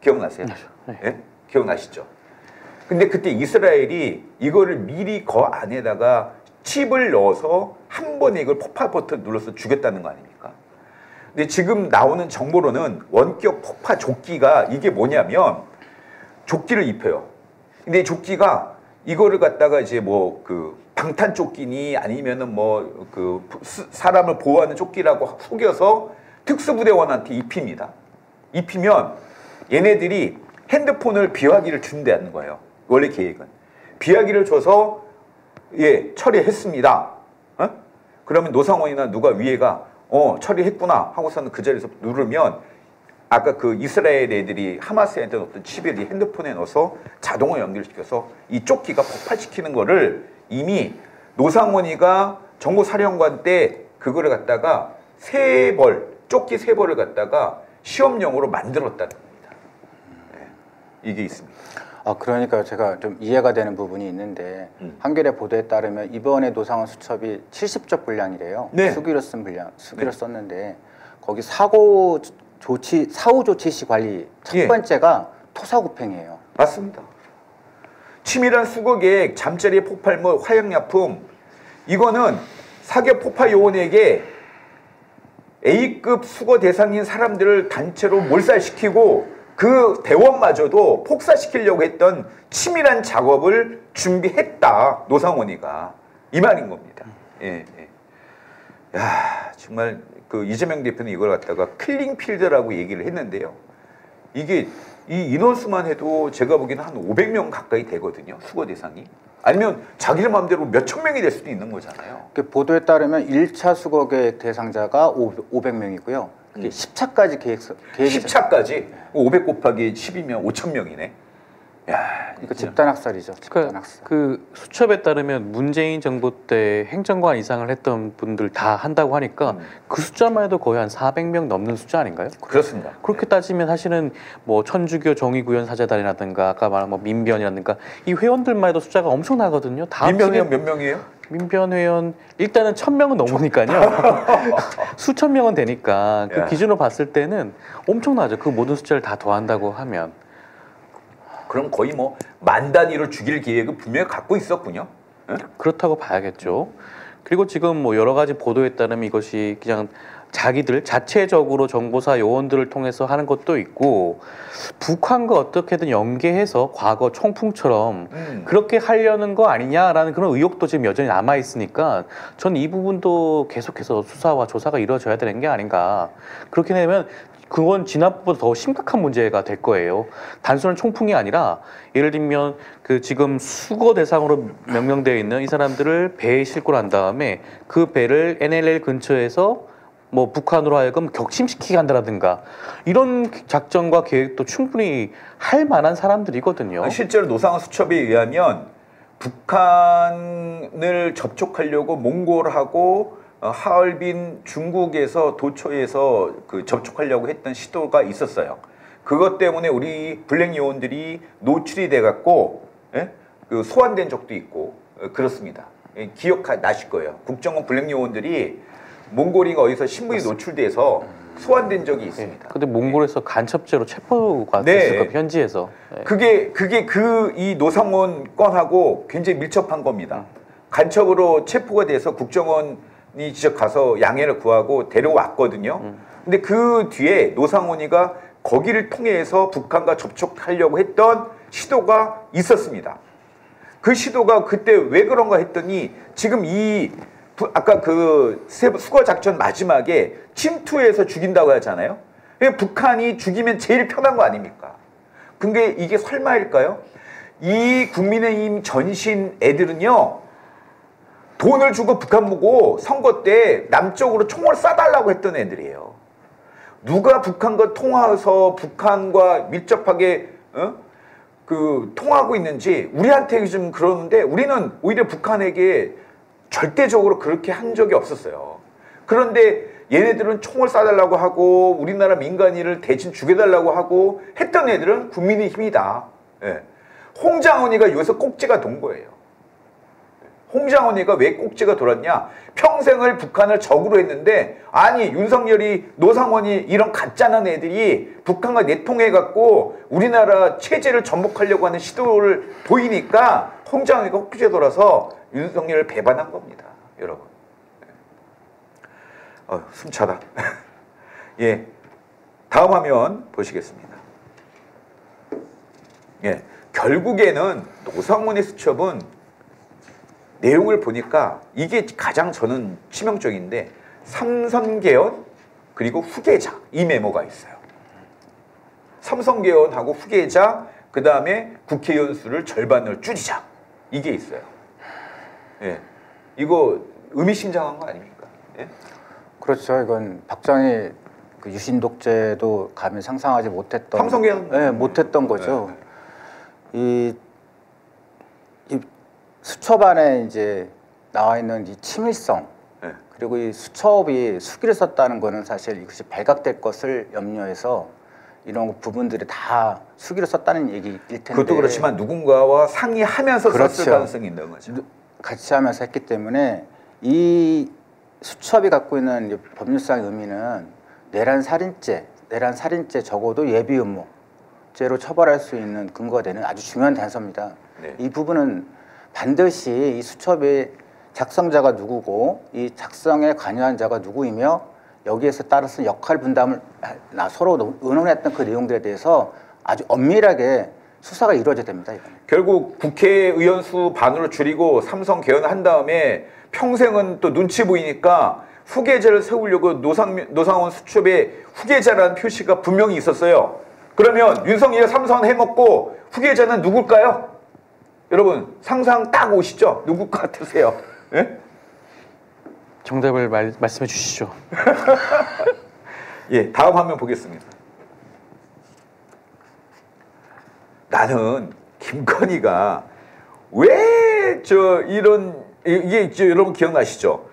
기억나세요? 네. 예? 기억나시죠? 근데 그때 이스라엘이 이거를 미리 거 안에다가 칩을 넣어서 한 번에 이걸 폭발 버튼 눌러서 죽였다는 거 아닙니까? 근데 지금 나오는 정보로는 원격 폭파 조끼가 이게 뭐냐면 조끼를 입혀요. 근데 이 조끼가 이거를 갖다가 이제 방탄 조끼니 아니면은 사람을 보호하는 조끼라고 속여서 특수부대원한테 입힙니다. 입히면 얘네들이 핸드폰을 비화기를 준다는 거예요. 원래 계획은. 비화기를 줘서 처리했습니다. 그러면 노상원이나 누가 위에가 처리했구나 하고서는 그 자리에서 누르면 아까 그 이스라엘 애들이 하마스한테 넣었던 칩을 이 핸드폰에 넣어서 자동으로 연결시켜서 이 조끼가 폭발시키는 거를 이미 노상원이가 정보사령관 때 그거를 갖다가 조끼 3벌을 갖다가 시험용으로 만들었다는 겁니다. 네, 이게 있습니다. 그러니까 제가 좀 이해가 되는 부분이 있는데 한겨레 보도에 따르면 이번에 노상원 수첩이 70적 분량이래요. 네. 수기로 썼는데 거기 사후 조치 시 관리 첫 번째가 토사구팽이에요. 맞습니다. 치밀한 수거 계획, 잠자리 폭발물, 화약약품 이거는 사격 폭파 요원에게 A급 수거 대상인 사람들을 단체로 몰살시키고 그 대원마저도 폭사시키려고 했던 치밀한 작업을 준비했다. 노상원이가. 이 말인 겁니다. 예, 예. 야, 정말 그 이재명 대표는 이걸 갖다가 킬링필드라고 얘기를 했는데요. 이게 이 인원수만 해도 제가 보기에는 한 500명 가까이 되거든요. 수거 대상이. 아니면 자기들 마음대로 몇천 명이 될 수도 있는 거잖아요. 그 보도에 따르면 1차 수거 계획 대상자가 500명이고요. 그게 10차까지 계획이 10차까지 500 곱하기 10이면 5천 명이네. 야, 그러니까 집단 학살이죠. 집단 학살. 그 수첩에 따르면 문재인 정부 때 행정관 이상을 했던 분들 다 한다고 하니까 그 숫자만 해도 거의 한 400명 넘는 숫자 아닌가요? 그렇습니다. 그렇게 따지면 사실은 뭐 천주교 정의구현 사재단이라든가 아까 말한 뭐 민변이라든가 이 회원들만 해도 숫자가 엄청나거든요. 다 민변 몇 명이에요? 민변 회원 일단은 1000명은 넘으니까요. 수천 명은 되니까 그 야. 기준으로 봤을 때는 엄청나죠. 그 모든 숫자를 다 더한다고 하면. 그럼 거의 뭐 만 단위로 죽일 계획을 분명히 갖고 있었군요. 응? 그렇다고 봐야겠죠. 그리고 지금 뭐 여러 가지 보도에 따르면 이것이 그냥 자기들 자체적으로 정보사 요원들을 통해서 하는 것도 있고 북한과 어떻게든 연계해서 과거 총풍처럼 그렇게 하려는 거 아니냐라는 그런 의혹도 지금 여전히 남아 있으니까 전 이 부분도 계속해서 수사와 조사가 이루어져야 되는 게 아닌가. 그렇게 되면 그건 진압보다 더 심각한 문제가 될 거예요. 단순한 총풍이 아니라 예를 들면 그 지금 수거 대상으로 명명되어 있는 이 사람들을 배에 싣고 난 다음에 그 배를 NLL 근처에서 뭐 북한으로 하여금 격침시키게 한다라든가 이런 작전과 계획도 충분히 할 만한 사람들이거든요. 실제로 노상원 수첩에 의하면 북한을 접촉하려고 몽골하고 하얼빈 중국에서 도초에서 그 접촉하려고 했던 시도가 있었어요. 그것 때문에 우리 블랙 요원들이 노출이 돼갖고 예? 그 소환된 적도 있고 그렇습니다. 예, 기억나실 거예요. 국정원 블랙 요원들이 몽골인가 어디서 신문이 노출돼서 소환된 적이 있습니다. 근데 몽골에서 간첩죄로 체포가 네. 됐을 겁니다. 현지에서. 네. 그게 그 이 노상원 건하고 굉장히 밀접한 겁니다. 간첩으로 체포가 돼서 국정원이 직접 가서 양해를 구하고 데려왔거든요. 근데 그 뒤에 노상원이가 거기를 통해서 북한과 접촉하려고 했던 시도가 있었습니다. 그 시도가 그때 왜 그런가 했더니 지금 이 아까 그 수거 작전 마지막에 침투해서 죽인다고 하잖아요. 북한이 죽이면 제일 편한 거 아닙니까? 근데 이게 설마일까요? 이 국민의힘 전신 애들은요, 돈을 주고 북한 보고 선거 때 남쪽으로 총을 쏴달라고 했던 애들이에요. 누가 북한과 통화해서 북한과 밀접하게 통하고 있는지 우리한테 좀 그러는데 우리는 오히려 북한에게 절대적으로 그렇게 한 적이 없었어요. 그런데 얘네들은 총을 쏴달라고 하고 우리나라 민간인을 대신 죽여달라고 하고 했던 애들은 국민의힘이다. 예. 홍장원이가 여기서 꼭지가 돈 거예요. 홍장원이가 왜 꼭지가 돌았냐? 평생을 북한을 적으로 했는데 아니 윤석열이 노상원이 이런 가짜는 애들이 북한과 내통해갖고 우리나라 체제를 전복하려고 하는 시도를 보이니까 홍장원이가 꼭지가 돌아서 윤석열을 배반한 겁니다. 여러분. 숨차다. 예, 다음 화면 보시겠습니다. 예, 결국에는 노상원의 수첩은 내용을 보니까 이게 가장 저는 치명적인데 삼선개헌 그리고 후계자 이 메모가 있어요. 삼선개헌하고 후계자 그 다음에 국회의원 수를 절반으로 줄이자 이게 있어요. 예, 이거 의미심장한 거 아닙니까? 예? 그렇죠. 이건 박정희 그 유신 독재도 감히 상상하지 못했던 삼성개헌 네, 못했던 거죠. 이 수첩 안에 이제 나와 있는 이 치밀성 그리고 이 수첩이 수기를 썼다는 거는 사실 이것이 발각될 것을 염려해서 이런 부분들이 다 수기를 썼다는 얘기일 텐데 그것도 그렇지만 누군가와 상의하면서 그렇죠. 썼을 가능성이 있는 거죠. 같이 하면서 했기 때문에 이 수첩이 갖고 있는 법률상 의미는 내란 살인죄 적어도 예비 음모죄로 처벌할 수 있는 근거가 되는 아주 중요한 단서입니다. 네. 이 부분은 반드시 이 수첩의 작성자가 누구고 이 작성에 관여한 자가 누구이며 여기에서 따라서 역할 분담을 서로 의논했던 그 내용들에 대해서 아주 엄밀하게 수사가 이루어져야 됩니다. 이거는. 결국 국회의원 수 반으로 줄이고 삼성 개헌한 다음에 평생은 또 눈치 보이니까 후계자를 세우려고 노상원 수첩에 후계자라는 표시가 분명히 있었어요. 그러면 윤석열이 삼선 해먹고 후계자는 누굴까요? 여러분 상상 딱 오시죠? 누굴 것 같으세요? 예? 정답을 말씀해 주시죠. 예, 다음 화면 보겠습니다. 나는 김건희가 왜 이게 여러분 기억나시죠?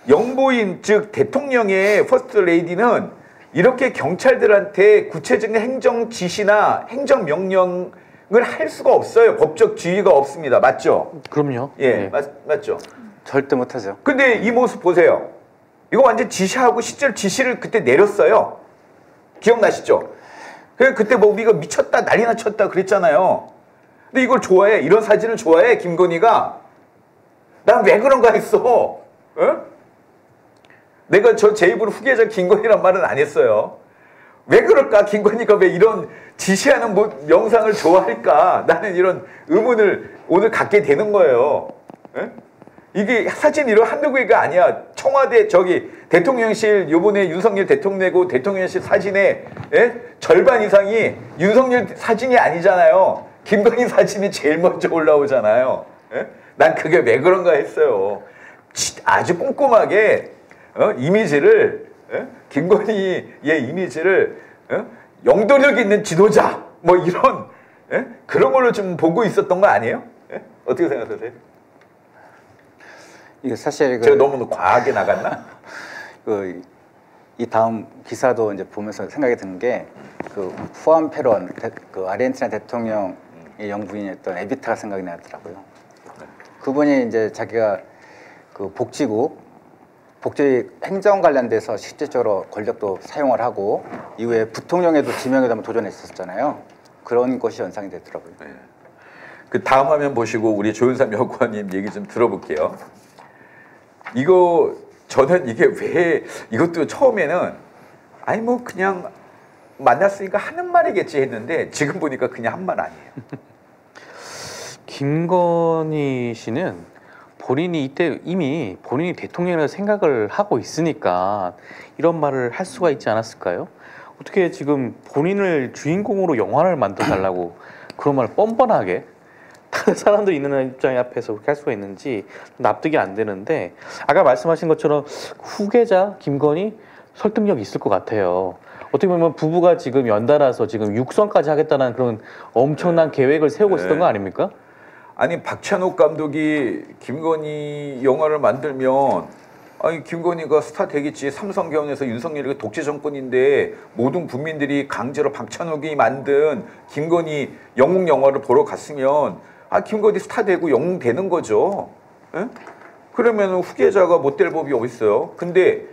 영부인 즉 대통령의 퍼스트 레이디는 이렇게 경찰들한테 구체적인 행정 지시나 행정 명령을 할 수가 없어요. 법적 지위가 없습니다. 맞죠? 그럼요. 예, 네. 맞죠? 절대 못하죠. 근데 이 모습 보세요. 이거 완전 지시하고 실제로 지시를 그때 내렸어요. 기억나시죠? 그때 뭐 우리가 미쳤다 난리나 쳤다 그랬잖아요. 근데 이걸 좋아해. 이런 사진을 좋아해. 김건희가. 난 왜 그런가 했어. 어? 내가 제 입으로 후계자 김건희란 말은 안 했어요. 왜 그럴까? 김건희가 왜 이런 지시하는 영상을 좋아할까? 나는 이런 의문을 오늘 갖게 되는 거예요. 에? 이게 사진 이런 한두 개가 아니야. 청와대 대통령실 요번에 윤석열 대통령 내고 대통령실 사진의 절반 이상이 윤석열 사진이 아니잖아요. 김건희 사진이 제일 먼저 올라오잖아요. 난 그게 왜 그런가 했어요. 아주 꼼꼼하게 이미지를 김건희의 이미지를 영도력 있는 지도자 뭐 이런 그런 걸로 좀 보고 있었던 거 아니에요? 어떻게 생각하세요? 이게 사실 제가 너무 과하게 나갔나? 이 다음 기사도 이제 보면서 생각이 드는 게 후안 페론 그 아르헨티나 대통령의 영부인이었던 에비타가 생각이 나더라고요. 그분이 이제 자기가 그 복지 행정 관련돼서 실질적으로 권력도 사용을 하고 이후에 부통령에도 지명에도 한번 도전했었잖아요. 그런 것이 연상이 되더라고요. 네. 그 다음 화면 보시고 우리 조윤삼 여고관님 얘기 좀 들어볼게요. 저는 이게 왜 이것도 처음에는 아니 뭐 그냥 만났으니까 하는 말이겠지 했는데 지금 보니까 그냥 한 말 아니에요. 김건희 씨는 본인이 이때 이미 본인이 대통령이라고 생각을 하고 있으니까 이런 말을 할 수가 있지 않았을까요? 어떻게 지금 본인을 주인공으로 영화를 만들어 달라고 그런 말을 뻔뻔하게 다른 사람들 있는 입장 앞에서 그렇게 할 수가 있는지 납득이 안 되는데 아까 말씀하신 것처럼 후계자 김건희 설득력 있을 것 같아요. 어떻게 보면 부부가 지금 연달아서 지금 육성까지 하겠다는 그런 엄청난 계획을 세우고 있었던 거 아닙니까? 아니 박찬욱 감독이 김건희 영화를 만들면 아니 김건희가 스타 되겠지. 삼성 개헌에서 윤석열이 독재 정권인데 모든 국민들이 강제로 박찬욱이 만든 김건희 영웅 영화를 보러 갔으면 김건희 스타 되고 영웅 되는 거죠. 에? 그러면 후계자가 못 될 법이 어딨어요. 근데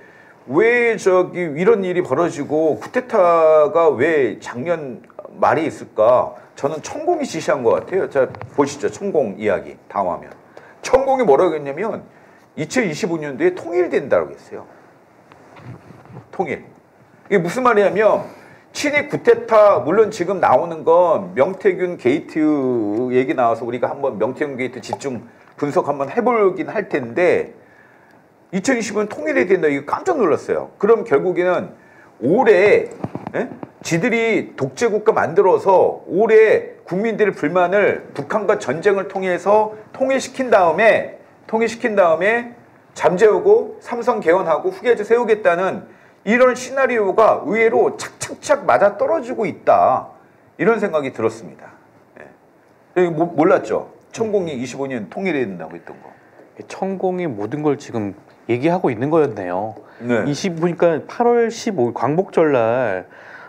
왜 이런 일이 벌어지고 쿠데타가 왜 작년 말에 있을까? 저는 천공이 지시한 것 같아요. 자 보시죠. 천공 이야기 다음 화면. 천공이 뭐라고 했냐면 2025년도에 통일된다고 했어요. 통일. 이게 무슨 말이냐면 친일 쿠데타 물론 지금 나오는 건 명태균 게이트 얘기 나와서 우리가 한번 명태균 게이트 집중 분석 한번 해보긴 할 텐데 2025년 통일이 된다. 이거 깜짝 놀랐어요. 그럼 결국에는 올해 지들이 독재국가 만들어서 올해 국민들의 불만을 북한과 전쟁을 통해서 통일시킨 다음에 잠재우고 삼성 개헌하고 후계자 세우겠다는 이런 시나리오가 의외로 착착착 맞아떨어지고 있다. 이런 생각이 들었습니다. 몰랐죠? 천공이 25년 통일해야 된다고 했던 거. 천공이 모든 걸 지금 얘기하고 있는 거였네요. 네. 8월 15일 광복절날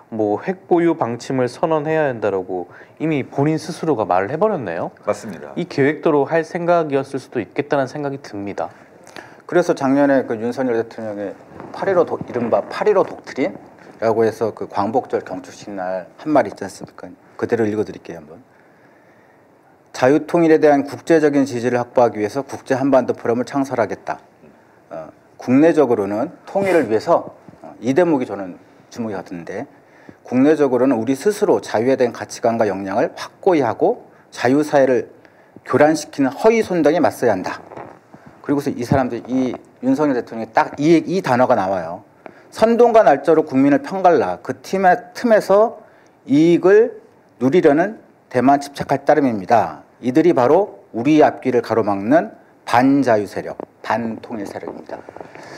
뭐 핵보유 방침을 선언해야 한다라고 이미 본인 스스로가 말을 해버렸네요. 맞습니다. 이 계획대로 할 생각이었을 수도 있겠다는 생각이 듭니다. 그래서 작년에 그 윤석열 대통령의 이른바 8.15 독트린이라고 해서 그 광복절 경축식 날 한 말 있지 않습니까? 그대로 읽어드릴게요 한번. 자유통일에 대한 국제적인 지지를 확보하기 위해서 국제 한반도 포럼을 창설하겠다. 국내적으로는 통일을 위해서 이 대목이 저는 주목이 같은데 국내적으로는 우리 스스로 자유에 대한 가치관과 역량을 확고히 하고 자유사회를 교란시키는 허위 선동에 맞서야 한다. 그리고서 이 사람들, 이 윤석열 대통령이 딱 이 단어가 나와요. 선동과 날조로 국민을 편갈라 그 틈에서 이익을 누리려는 대만 집착할 따름입니다. 이들이 바로 우리 앞길을 가로막는 반자유 세력, 반통일 세력입니다.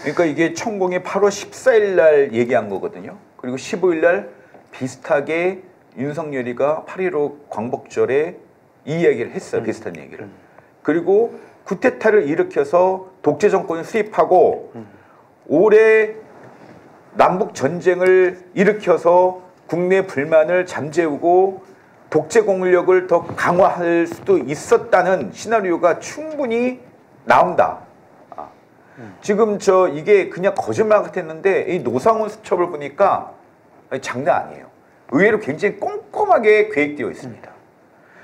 그러니까 이게 천공이 8월 14일 날 얘기한 거거든요. 그리고 15일 날 비슷하게 윤석열이가 8.15 광복절에 이 이야기를 했어요. 비슷한 얘기를. 그리고 쿠데타를 일으켜서 독재 정권을 수립하고 올해 남북 전쟁을 일으켜서 국내 불만을 잠재우고 독재 공력을 더 강화할 수도 있었다는 시나리오가 충분히 나온다. 지금 이게 그냥 거짓말 같았는데 이 노상훈 수첩을 보니까 장난 아니에요. 의외로 굉장히 꼼꼼하게 계획되어 있습니다.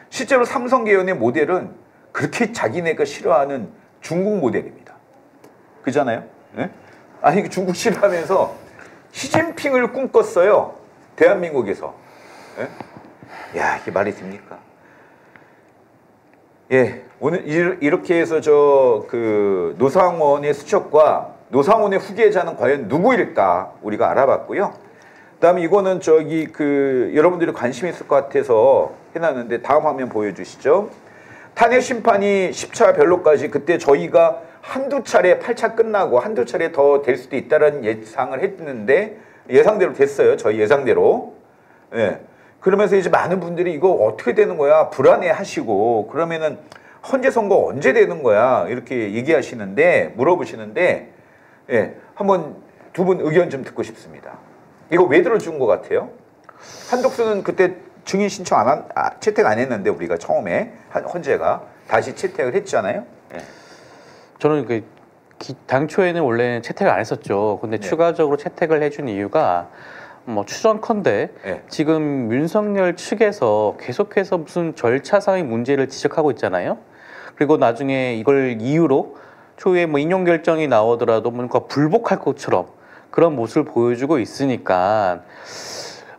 실제로 삼성계열의 모델은 그렇게 자기네가 싫어하는 중국 모델입니다. 그잖아요? 네? 아니 중국 싫어하면서 시진핑을 꿈꿨어요. 대한민국에서. 네? 야, 이게 말이 됩니까? 예, 오늘 이렇게 해서 노상원의 수첩과 노상원의 후계자는 과연 누구일까 우리가 알아봤고요. 그다음에 이거는 여러분들이 관심 있을 것 같아서 해놨는데 다음 화면 보여주시죠. 탄핵 심판이 10차 변론까지 그때 저희가 한두 차례 8차 끝나고 한두 차례 더 될 수도 있다는 예상을 했는데 예상대로 됐어요. 저희 예상대로. 예. 그러면서 이제 많은 분들이 이거 어떻게 되는 거야? 불안해 하시고 그러면은 헌재 선거 언제 되는 거야? 이렇게 얘기하시는데 물어보시는데 예. 한번 두 분 의견 좀 듣고 싶습니다. 이거 왜 들어준 것 같아요? 한덕수는 그때 증인 신청 채택 안 했는데 우리가 처음에 헌재가 다시 채택을 했잖아요. 예. 저는 당초에는 원래 채택을 안 했었죠. 근데 네. 추가적으로 채택을 해준 이유가 추정컨대 네. 지금 윤석열 측에서 계속해서 무슨 절차상의 문제를 지적하고 있잖아요. 그리고 나중에 이걸 이유로 초유의 인용 결정이 나오더라도 뭔가 불복할 것처럼 그런 모습을 보여주고 있으니까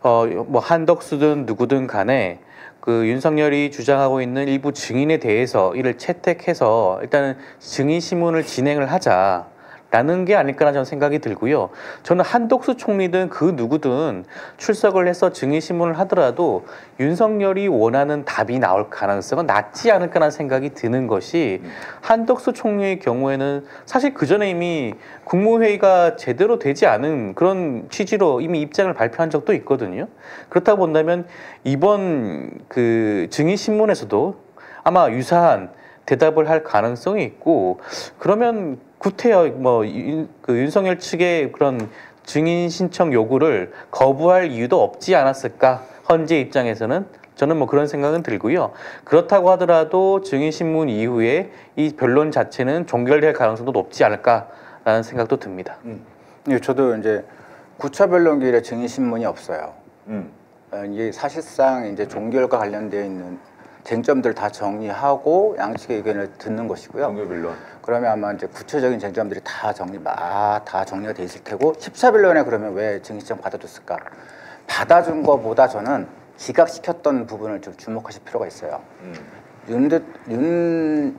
한덕수든 누구든 간에 윤석열이 주장하고 있는 일부 증인에 대해서 이를 채택해서 일단은 증인 신문을 진행을 하자라는 게 아닐까라는 저는 생각이 들고요. 저는 한덕수 총리든 그 누구든 출석을 해서 증인 신문을 하더라도 윤석열이 원하는 답이 나올 가능성은 낮지 않을까라는 생각이 드는 것이 한덕수 총리의 경우에는 사실 그 전에 이미 국무회의가 제대로 되지 않은 그런 취지로 이미 입장을 발표한 적도 있거든요. 그렇다고 본다면 이번 증인 신문에서도 아마 유사한 대답을 할 가능성이 있고 그러면 구태여 윤석열 측의 그런 증인 신청 요구를 거부할 이유도 없지 않았을까 헌재 입장에서는 저는 그런 생각은 들고요. 그렇다고 하더라도 증인 신문 이후에 이 변론 자체는 종결될 가능성도 높지 않을까라는 생각도 듭니다. 예, 저도 이제 9차 변론기일에 증인 신문이 없어요. 이게 사실상 이제 종결과 관련되어 있는 쟁점들 다 정리하고 양측의 의견을 듣는 것이고요. 종결 변론. 그러면 아마 이제 구체적인 쟁점들이 다 정리가 돼 있을 테고 10차 변론에 그러면 왜 증인 신청 받아줬을까? 받아준 것보다 저는 기각시켰던 부분을 좀 주목하실 필요가 있어요. 윤석열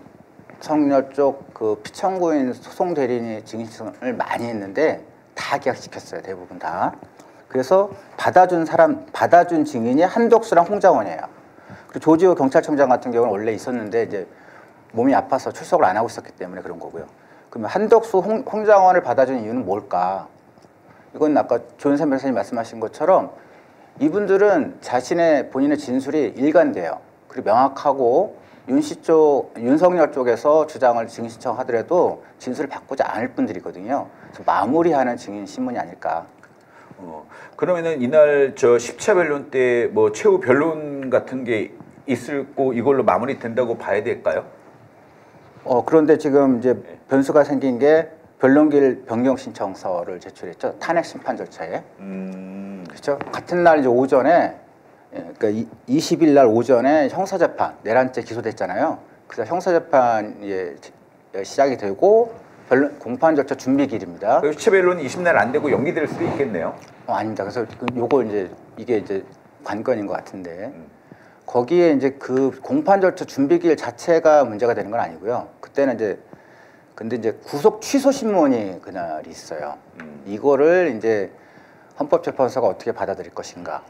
쪽 피청구인 소송 대리인이 증인 신청을 많이 했는데 다 기각시켰어요. 대부분 다. 그래서 받아준 증인이 한덕수랑 홍장원이에요. 그리고 조지호 경찰청장 같은 경우는 원래 있었는데 이제 몸이 아파서 출석을 안 하고 있었기 때문에 그런 거고요. 그러면 한덕수, 홍장원을 받아준 이유는 뭘까? 이건 아까 조윤선 변호사님 말씀하신 것처럼 이분들은 본인의 진술이 일관돼요. 그리고 명확하고 윤석열 쪽에서 주장을 증인 신청하더라도 진술을 바꾸지 않을 분들이거든요. 그래서 마무리하는 증인 신문이 아닐까. 그러면은 이날 10차 변론 때 최후 변론 같은 게 있을고 이걸로 마무리된다고 봐야 될까요? 그런데 지금 이제 변수가 생긴 게 변론기일 변경 신청서를 제출했죠. 탄핵 심판 절차에. 그렇죠. 같은 날 이제 오전에 그러니까 20일 날 오전에 형사재판 내란죄 기소됐잖아요. 그래서 형사재판이 시작이 되고 공판 절차 준비기일입니다. 10차 변론이 20날 안 되고 연기될 수도 있겠네요. 아닙니다. 그래서 요거 이제 이게 이제 관건인 것 같은데 거기에 이제 그 공판 절차 준비기일 자체가 문제가 되는 건 아니고요. 그때는 이제 근데 이제 구속 취소 신문이 그날이 있어요. 이거를 이제 헌법재판소가 어떻게 받아들일 것인가.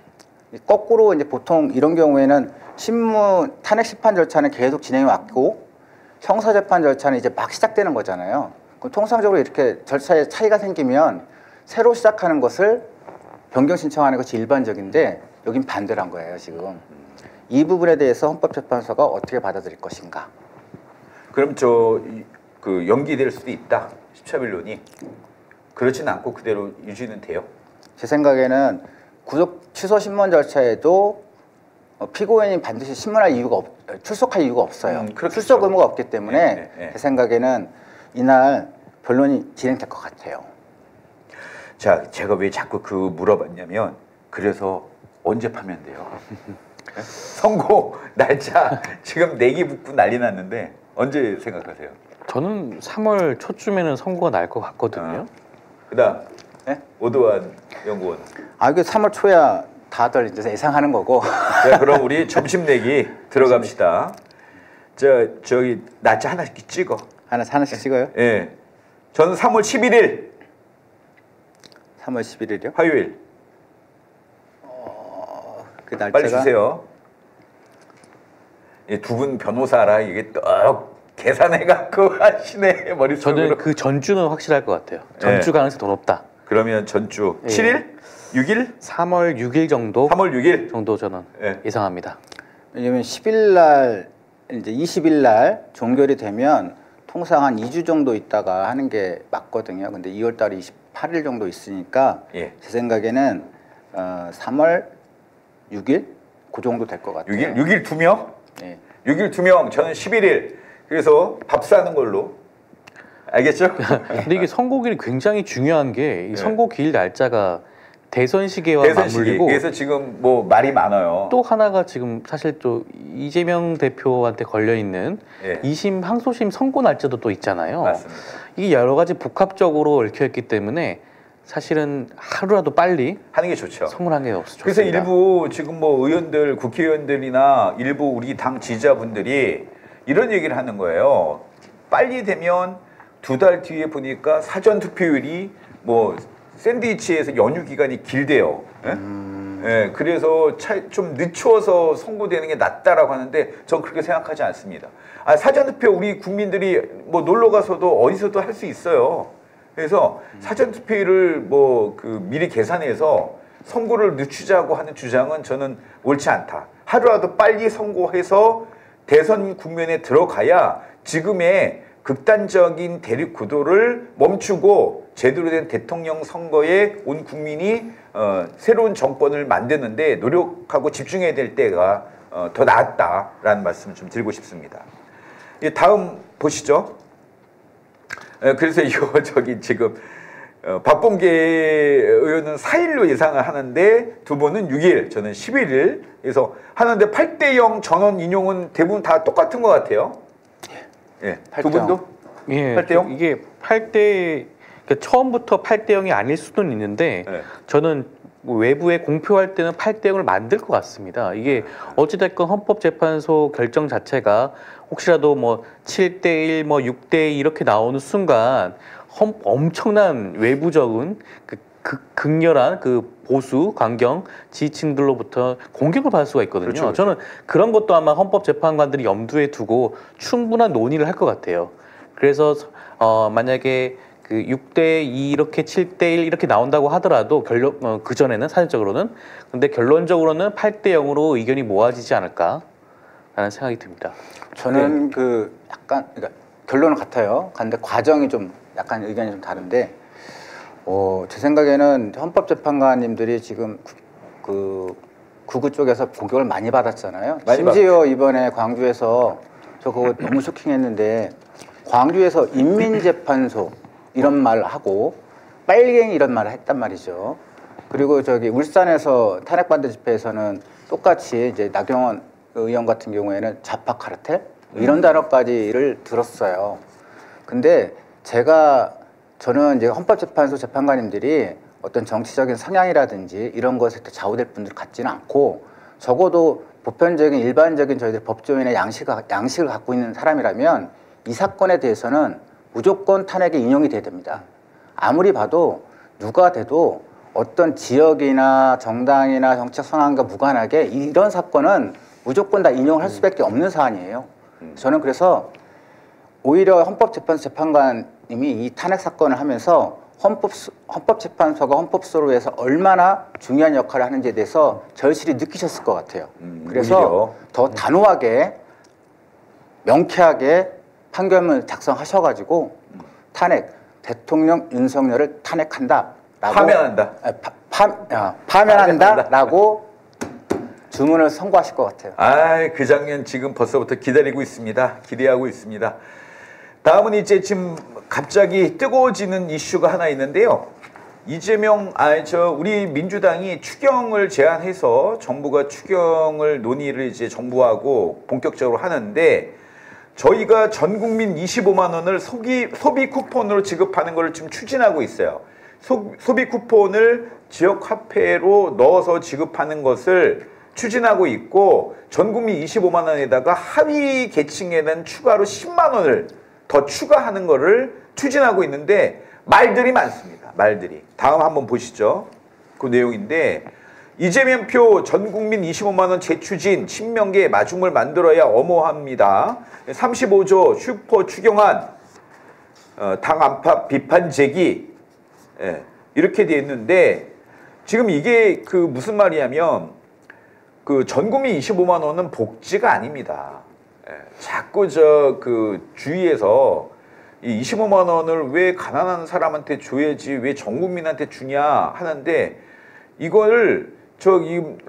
거꾸로 이제 보통 이런 경우에는 신문 탄핵 심판 절차는 계속 진행해 왔고 형사 재판 절차는 이제 막 시작되는 거잖아요. 그럼 통상적으로 이렇게 절차에 차이가 생기면 새로 시작하는 것을 변경 신청하는 것이 일반적인데 여긴 반대로 한 거예요, 지금. 이 부분에 대해서 헌법재판소가 어떻게 받아들일 것인가. 그럼 그 연기될 수도 있다. 14일론이. 그렇지는 않고 그대로 유지는 돼요. 제 생각에는 구속 취소 신문 절차에도 피고인이 반드시 신문할 이유가 출석할 이유가 없어요. 그렇겠죠. 출석 의무가 없기 때문에 네. 제 생각에는 이날 변론이 진행될 것 같아요. 자, 제가 왜 자꾸 물어봤냐면 그래서 언제 파면 돼요? 선고 날짜 지금 내기 붙고 난리 났는데 언제 생각하세요? 저는 3월 초쯤에는 선고가 날 것 같거든요. 그다음 네? 오도환 연구원. 이게 3월 초야 다들 이제 예상하는 거고. 자, 그럼 우리 점심 내기 들어갑시다. 저기 날짜 하나씩 찍어. 하나씩 찍어요? 예. 저는 3월 11일 3월 11일이요? 화요일. 그 날짜가 빨리 주세요. 두 분 변호사라 이게 떡 계산해 갖고 하시네 머릿속으로. 저는 그 전주는 확실할 것 같아요. 전주 가능성이 더 높다. 그러면 전주 7일? 6일? 3월 6일 정도 3월 6일 정도 저는 예상합니다. 왜냐면 10일 날 이제 20일 날 종결이 되면 통상 한 2주 정도 있다가 하는 게 맞거든요. 근데 2월 달에 28일 정도 있으니까 제 생각에는 3월 6일 그 정도 될 것 같아요. 6일 2명? 네. 6일 2명. 저는 11일. 그래서 밥 사는 걸로. 알겠죠? 근데 이게 선고일이 굉장히 중요한 게 이 선고기일 날짜가 대선 시기와 대선 시기. 맞물리고 그래서 지금 뭐 말이 많아요. 또 하나가 지금 사실 또 이재명 대표한테 걸려 있는 2심 항소심 선고 날짜도 또 있잖아요. 맞습니다. 이게 여러 가지 복합적으로 얽혀 있기 때문에 사실은 하루라도 빨리 하는 게 좋죠. 선고한 게 없어. 그래서 일부 지금 뭐 의원들, 국회의원들이나 일부 우리 당 지지자분들이 이런 얘기를 하는 거예요. 빨리 되면 2달 뒤에 보니까 사전 투표율이 뭐 샌드위치에서 연휴 기간이 길대요. 예, 그래서 좀 늦춰서 선고되는 게 낫다라고 하는데 전 그렇게 생각하지 않습니다. 사전 투표 우리 국민들이 뭐 놀러 가서도 어디서도 할 수 있어요. 그래서 사전 투표율을 미리 계산해서 선고를 늦추자고 하는 주장은 저는 옳지 않다. 하루라도 빨리 선고해서 대선 국면에 들어가야 지금의 극단적인 대립 구도를 멈추고 제대로 된 대통령 선거에 온 국민이 새로운 정권을 만드는데 노력하고 집중해야 될 때가 더 나았다라는 말씀을 좀 드리고 싶습니다. 다음 보시죠. 그래서 이거 지금 박범계 의원은 4일로 예상을 하는데 두 분은 6일, 저는 11일. 그래서 하는데 8대0 전원 인용은 대부분 다 똑같은 것 같아요. 두 분도? 8대0? 이게 8대 그러니까 처음부터 8대0이 아닐 수는 있는데 저는 외부에 공표할 때는 8대0을 만들 것 같습니다. 이게 어찌됐건 헌법재판소 결정 자체가 혹시라도 뭐 7대1, 뭐 6대2 이렇게 나오는 순간 엄청난 외부적인 극렬한 보수, 강경 지지층들로부터 공격을 받을 수가 있거든요. 그렇죠. 저는 그런 것도 아마 헌법재판관들이 염두에 두고 충분한 논의를 할 것 같아요. 그래서 만약에 6대2 이렇게 7대1 이렇게 나온다고 하더라도 그전에는 사실적으로는 근데 결론적으로는 8대0으로 의견이 모아지지 않을까라는 생각이 듭니다. 저는 약간 그러니까 결론은 같아요. 근데 과정이 좀 약간 의견이 좀 다른데 제 생각에는 헌법재판관님들이 지금 구구 쪽에서 공격을 많이 받았잖아요. 심지어 이번에 광주에서 저 그거 너무 쇼킹했는데 광주에서 인민재판소 이런 말을 하고 빨갱이 이런 말을 했단 말이죠. 그리고 울산에서 탄핵반대 집회에서는 똑같이 이제 나경원 의원 같은 경우에는 좌파 카르텔 이런 단어까지를 들었어요. 근데 저는 이제 헌법재판소 재판관님들이 어떤 정치적인 성향이라든지 이런 것에 좌우될 분들 같지는 않고 적어도 보편적인 일반적인 저희들 법조인의 양식을 갖고 있는 사람이라면 이 사건에 대해서는 무조건 탄핵에 인용이 돼야 됩니다. 아무리 봐도 누가 돼도 어떤 지역이나 정당이나 정책 성향과 무관하게 이런 사건은 무조건 다 인용을 할 수밖에 없는 사안이에요. 저는 그래서 오히려 헌법재판소장님이 이 탄핵 사건을 하면서 헌법재판소가 헌법소로에서 얼마나 중요한 역할을 하는지에 대해서 절실히 느끼셨을 것 같아요. 그래서 오히려. 더 단호하게 명쾌하게 판결문을 작성하셔가지고 탄핵, 대통령 윤석열을 탄핵한다. 파면한다. 파면한다라고 주문을 선고하실 것 같아요. 아, 그 장면 지금 벌써부터 기다리고 있습니다. 기대하고 있습니다. 다음은 이제 지금 갑자기 뜨거워지는 이슈가 하나 있는데요. 이재명, 우리 민주당이 추경을 제안해서 정부가 추경을 논의를 이제 정부하고 본격적으로 하는데 저희가 전 국민 25만 원을 소비 쿠폰으로 지급하는 걸 지금 추진하고 있어요. 소비 쿠폰을 지역 화폐로 넣어서 지급하는 것을 추진하고 있고 전 국민 25만 원에다가 하위 계층에는 추가로 10만 원을 더 추가하는 거를 추진하고 있는데 말들이 많습니다. 말들이. 다음 한번 보시죠. 그 내용인데 이재명표 전 국민 25만 원 재추진 친명계 마중물 만들어야 엄호합니다. 35조 슈퍼 추경안 당 안팎 비판 제기 이렇게 돼 있는데 지금 이게 그 무슨 말이냐면 그 전 국민 25만 원은 복지가 아닙니다. 자꾸 그 주위에서 이 25만 원을 왜 가난한 사람한테 줘야지 왜 전 국민한테 주냐 하는데 이거를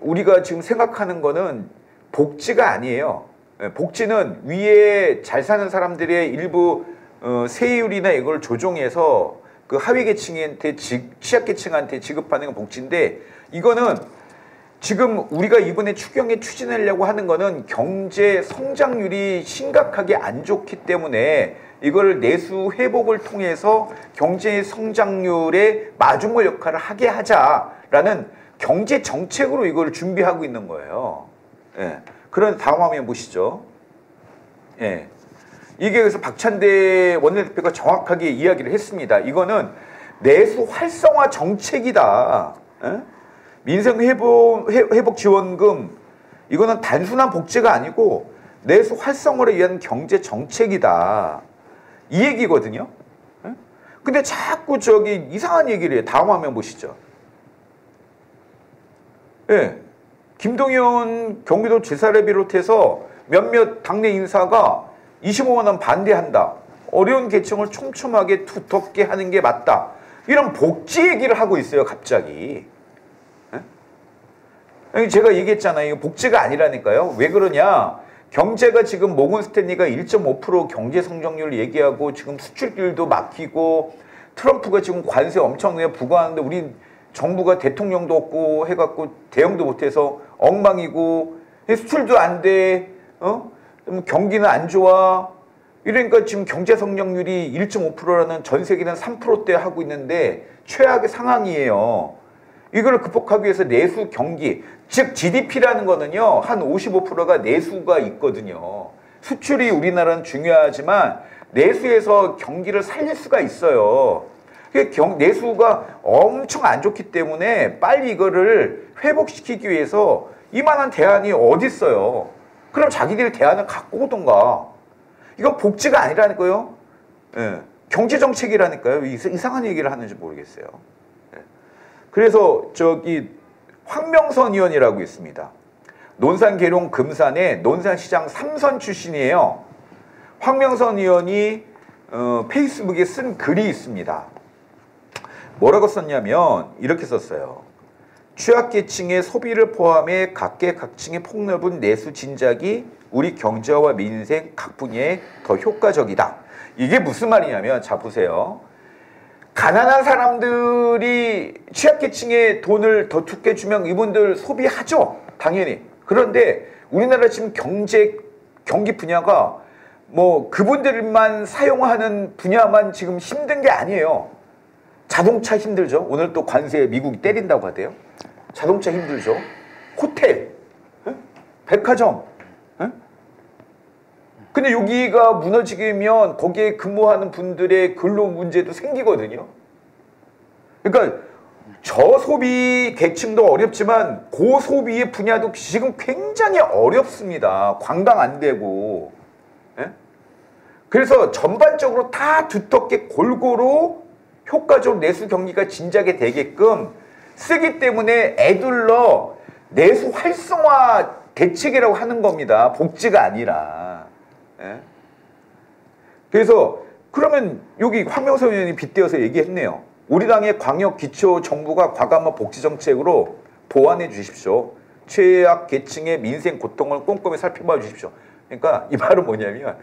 우리가 지금 생각하는 거는 복지가 아니에요. 복지는 위에 잘 사는 사람들의 일부 세율이나 이걸 조정해서 그 하위 계층한테 취약계층한테 지급하는 건 복지인데 이거는 지금 우리가 이번에 추경에 추진하려고 하는 거는 경제 성장률이 심각하게 안 좋기 때문에 이걸 내수 회복을 통해서 경제 성장률의 마중물 역할을 하게 하자라는 경제 정책으로 이걸 준비하고 있는 거예요. 예. 그런데 다음 화면 보시죠. 예. 이게 그래서 박찬대 원내대표가 정확하게 이야기를 했습니다. 이거는 내수 활성화 정책이다. 예? 민생 회복 지원금 이거는 단순한 복지가 아니고 내수 활성화를 위한 경제 정책이다. 이 얘기거든요. 예? 근데 자꾸 이상한 얘기를 해요. 다음 화면 보시죠. 예. 김동연 경기도지사를 비롯해서 몇몇 당내 인사가 25만 원 반대한다. 어려운 계층을 촘촘하게 두텁게 하는 게 맞다. 이런 복지 얘기를 하고 있어요. 갑자기. 예? 제가 얘기했잖아요. 이거 복지가 아니라니까요. 왜 그러냐. 경제가 지금 모건 스탠리가 1.5% 경제 성장률 얘기하고 지금 수출길도 막히고 트럼프가 지금 관세 엄청나게 부과하는데 우리 정부가 대통령도 없고 해갖고 대응도 못해서 엉망이고 수출도 안 돼. 경기는 안 좋아. 이러니까 지금 경제 성장률이 1.5%라는 전 세계는 3%대 하고 있는데 최악의 상황이에요. 이걸 극복하기 위해서 내수 경기, 즉 GDP라는 거는요. 한 55%가 내수가 있거든요. 수출이 우리나라는 중요하지만 내수에서 경기를 살릴 수가 있어요. 내수가 엄청 안 좋기 때문에 빨리 이거를 회복시키기 위해서 이만한 대안이 어디 있어요. 그럼 자기들이 대안을 갖고 오던가. 이건 복지가 아니라니까요. 예. 경제정책이라니까요. 이상한 얘기를 하는지 모르겠어요. 예. 그래서 황명선 의원이라고 있습니다. 논산 계룡 금산의 논산시장 3선 출신이에요. 황명선 의원이 페이스북에 쓴 글이 있습니다. 뭐라고 썼냐면 이렇게 썼어요. 취약계층의 소비를 포함해 각계각층의 폭넓은 내수 진작이 우리 경제와 민생 각 분야에 더 효과적이다. 이게 무슨 말이냐면 자 보세요. 가난한 사람들이 취약계층에 돈을 더 두께 주면 이분들 소비하죠. 당연히. 그런데 우리나라 지금 경기 분야가 뭐 그분들만 사용하는 분야만 지금 힘든 게 아니에요. 자동차 힘들죠. 오늘 또 관세 미국이 때린다고 하대요. 자동차 힘들죠. 호텔, 에? 백화점. 에? 근데 여기가 무너지면 거기에 근무하는 분들의 근로 문제도 생기거든요. 그러니까 저소비 계층도 어렵지만 고소비의 분야도 지금 굉장히 어렵습니다. 관광 안 되고. 에? 그래서 전반적으로 다 두텁게 골고루 효과적으로 내수 경기가 진작에 되게끔 쓰기 때문에 애둘러 내수 활성화 대책이라고 하는 겁니다. 복지가 아니라. 예? 그래서 그러면 여기 황명선 의원이 빗대어서 얘기했네요. 우리 당의 광역 기초 정부가 과감한 복지 정책으로 보완해 주십시오. 최악 계층의 민생 고통을 꼼꼼히 살펴봐 주십시오. 그러니까 이 말은 뭐냐면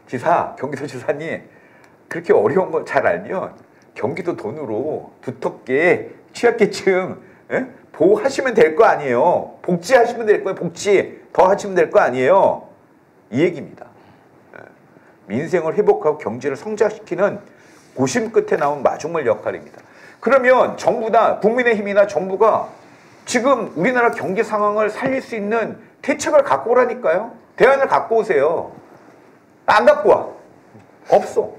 지사, 경기도지사님 그렇게 어려운 걸 잘 알면 경기도 돈으로 두텁게 취약계층 보호하시면 될 거 아니에요. 복지하시면 될 거예요. 복지 더 하시면 될 거 아니에요. 이 얘기입니다. 민생을 회복하고 경제를 성장시키는 고심 끝에 나온 마중물 역할입니다. 그러면 정부나 국민의힘이나 정부가 지금 우리나라 경제 상황을 살릴 수 있는 대책을 갖고 오라니까요. 대안을 갖고 오세요. 안 갖고 와. 없어.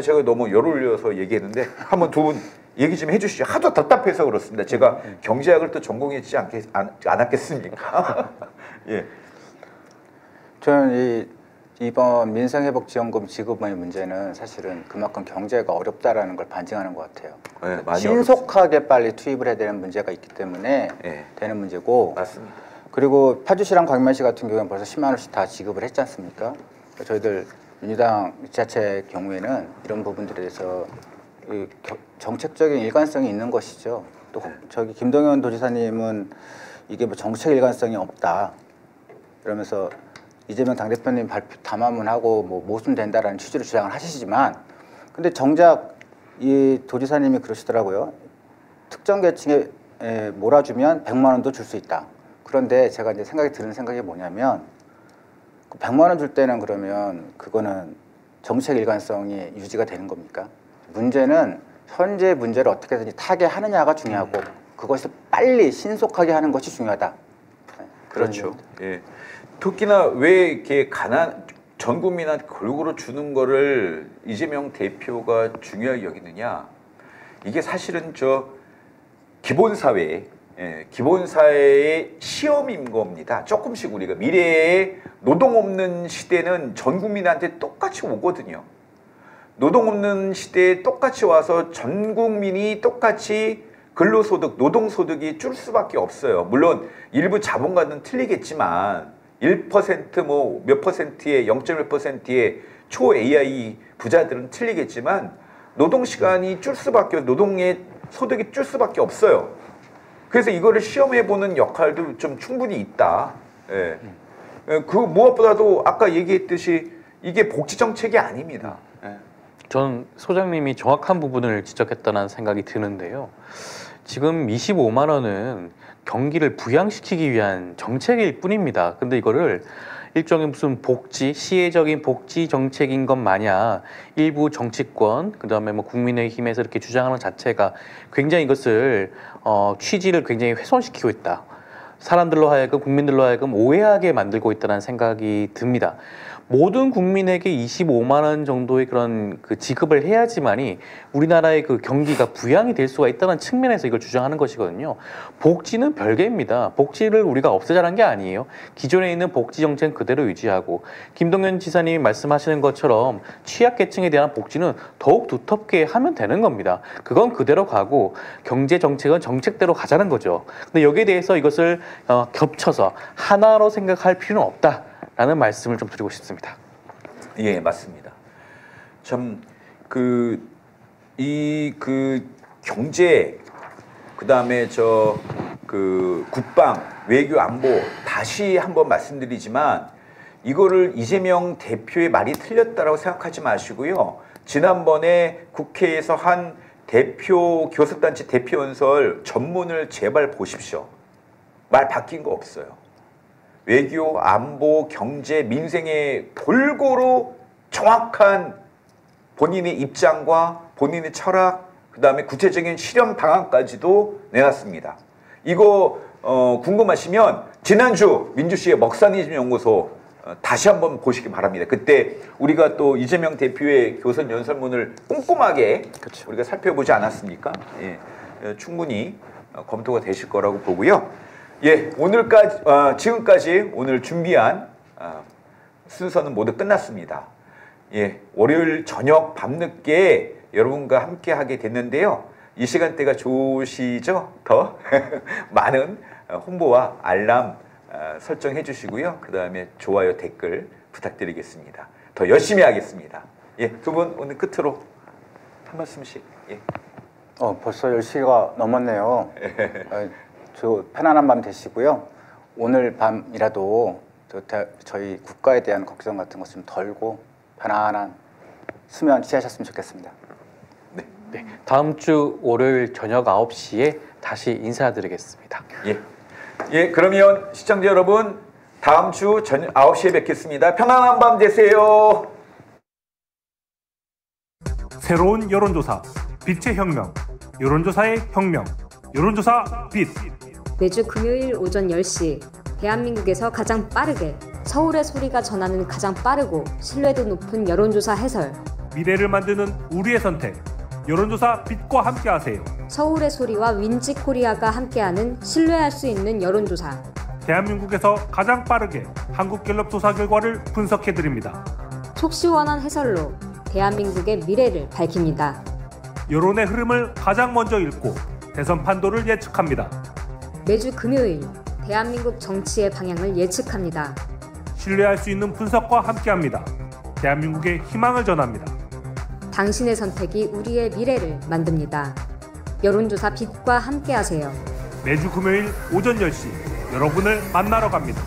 제가 너무 열 올려서 얘기했는데 한번 두 분 얘기 좀 해주시죠. 하도 답답해서 그렇습니다. 제가 경제학을 또 전공했지 않았겠습니까? 예. 저는 이번 민생회복지원금 지급의 문제는 사실은 그만큼 경제가 어렵다라는 걸 반증하는 것 같아요. 네, 많이 신속하게 어렵습니다. 빨리 투입을 해야 되는 문제가 있기 때문에 네. 되는 문제고. 맞습니다. 그리고 파주시랑 광명시 같은 경우는 벌써 10만 원씩 다 지급을 했지 않습니까? 저희들 민주당 지자체 경우에는 이런 부분들에 대해서 정책적인 일관성이 있는 것이죠. 또 저기 김동연 도지사님은 이게 뭐 정책 일관성이 없다 이러면서 이재명 당대표님 담화문하고 뭐 모순된다라는 취지로 주장을 하시지만, 근데 정작 이 도지사님이 그러시더라고요. 특정 계층에 몰아주면 100만 원도 줄 수 있다. 그런데 제가 이제 드는 생각이 뭐냐면, 100만 원 줄 때는 그러면 그거는 정책 일관성이 유지가 되는 겁니까? 문제는 현재 문제를 어떻게든지 타개하느냐가 중요하고 그것을 빨리 신속하게 하는 것이 중요하다. 그렇죠. 예. 특히나 왜 이렇게 전 국민한테 골고루 주는 거를 이재명 대표가 중요하게 여기느냐? 이게 사실은 기본사회의 시험인 겁니다. 조금씩 우리가 미래에 노동 없는 시대는 전 국민한테 똑같이 오거든요. 노동 없는 시대에 똑같이 와서 전 국민이 똑같이 근로소득, 노동소득이 줄 수밖에 없어요. 물론 일부 자본가는 틀리겠지만 1% 뭐 몇 퍼센트의 0.1%의 초 AI 부자들은 틀리겠지만 노동시간이 줄 수밖에, 노동의 소득이 줄 수밖에 없어요. 그래서 이거를 시험해보는 역할도 좀 충분히 있다. 예. 그 무엇보다도 아까 얘기했듯이 이게 복지정책이 아닙니다. 예. 전 소장님이 정확한 부분을 지적했다는 생각이 드는데요. 지금 25만 원은 경기를 부양시키기 위한 정책일 뿐입니다. 근데 이거를 일종의 무슨 시혜적인 복지 정책인 것 마냥 일부 정치권, 그다음에 뭐 국민의힘에서 이렇게 주장하는 자체가 굉장히 이것을 취지를 굉장히 훼손시키고 있다. 사람들로 하여금, 국민들로 하여금 오해하게 만들고 있다는 생각이 듭니다. 모든 국민에게 25만 원 정도의 그런 지급을 해야지만이 우리나라의 경기가 부양이 될 수가 있다는 측면에서 이걸 주장하는 것이거든요. 복지는 별개입니다. 복지를 우리가 없애자는 게 아니에요. 기존에 있는 복지 정책 그대로 유지하고, 김동연 지사님이 말씀하시는 것처럼 취약계층에 대한 복지는 더욱 두텁게 하면 되는 겁니다. 그건 그대로 가고 경제 정책은 정책대로 가자는 거죠. 근데 여기에 대해서 이것을 겹쳐서 하나로 생각할 필요는 없다. 라는 말씀을 좀 드리고 싶습니다. 예, 맞습니다. 참 경제, 그다음에 국방, 외교, 안보 다시 한번 말씀드리지만 이거를 이재명 대표의 말이 틀렸다라고 생각하지 마시고요. 지난번에 국회에서 한 교섭단체 대표연설 전문을 제발 보십시오. 말 바뀐 거 없어요. 외교, 안보, 경제, 민생에 골고루 정확한 본인의 입장과 본인의 철학, 그다음에 구체적인 실현 방안까지도 내놨습니다. 이거 궁금하시면 지난주 민주시의 먹사니즘 연구소 다시 한번 보시기 바랍니다. 그때 우리가 또 이재명 대표의 교선 연설문을 꼼꼼하게 그쵸. 우리가 살펴보지 않았습니까? 예, 충분히 검토가 되실 거라고 보고요. 예, 오늘까지 지금까지 오늘 준비한 순서는 모두 끝났습니다. 예, 월요일 저녁 밤늦게 여러분과 함께 하게 됐는데요. 이 시간대가 좋으시죠? 더 많은 홍보와 알람 설정해 주시고요. 그 다음에 좋아요, 댓글 부탁드리겠습니다. 더 열심히 하겠습니다. 예, 두 분 오늘 끝으로 한 말씀씩. 예. 벌써 10시가 넘었네요. 저 편안한 밤 되시고요. 오늘 밤이라도 저희 국가에 대한 걱정 같은 것 좀 덜고 편안한 수면 취하셨으면 좋겠습니다. 네, 다음 주 월요일 저녁 9시에 다시 인사드리겠습니다. 예. 예, 그러면 시청자 여러분 다음 주 저녁 9시에 뵙겠습니다. 편안한 밤 되세요. 새로운 여론조사, 빛의 혁명, 여론조사의 혁명, 여론조사 빛. 매주 금요일 오전 10시 대한민국에서 가장 빠르게 서울의 소리가 전하는 가장 빠르고 신뢰도 높은 여론조사 해설. 미래를 만드는 우리의 선택. 여론조사 빛과 함께하세요. 서울의 소리와 윈지코리아가 함께하는 신뢰할 수 있는 여론조사. 대한민국에서 가장 빠르게 한국갤럽 조사 결과를 분석해드립니다. 속 시원한 해설로 대한민국의 미래를 밝힙니다. 여론의 흐름을 가장 먼저 읽고 대선 판도를 예측합니다. 매주 금요일 대한민국 정치의 방향을 예측합니다. 신뢰할 수 있는 분석과 함께합니다. 대한민국의 희망을 전합니다. 당신의 선택이 우리의 미래를 만듭니다. 여론조사 빛과 함께하세요. 매주 금요일 오전 10시 여러분을 만나러 갑니다.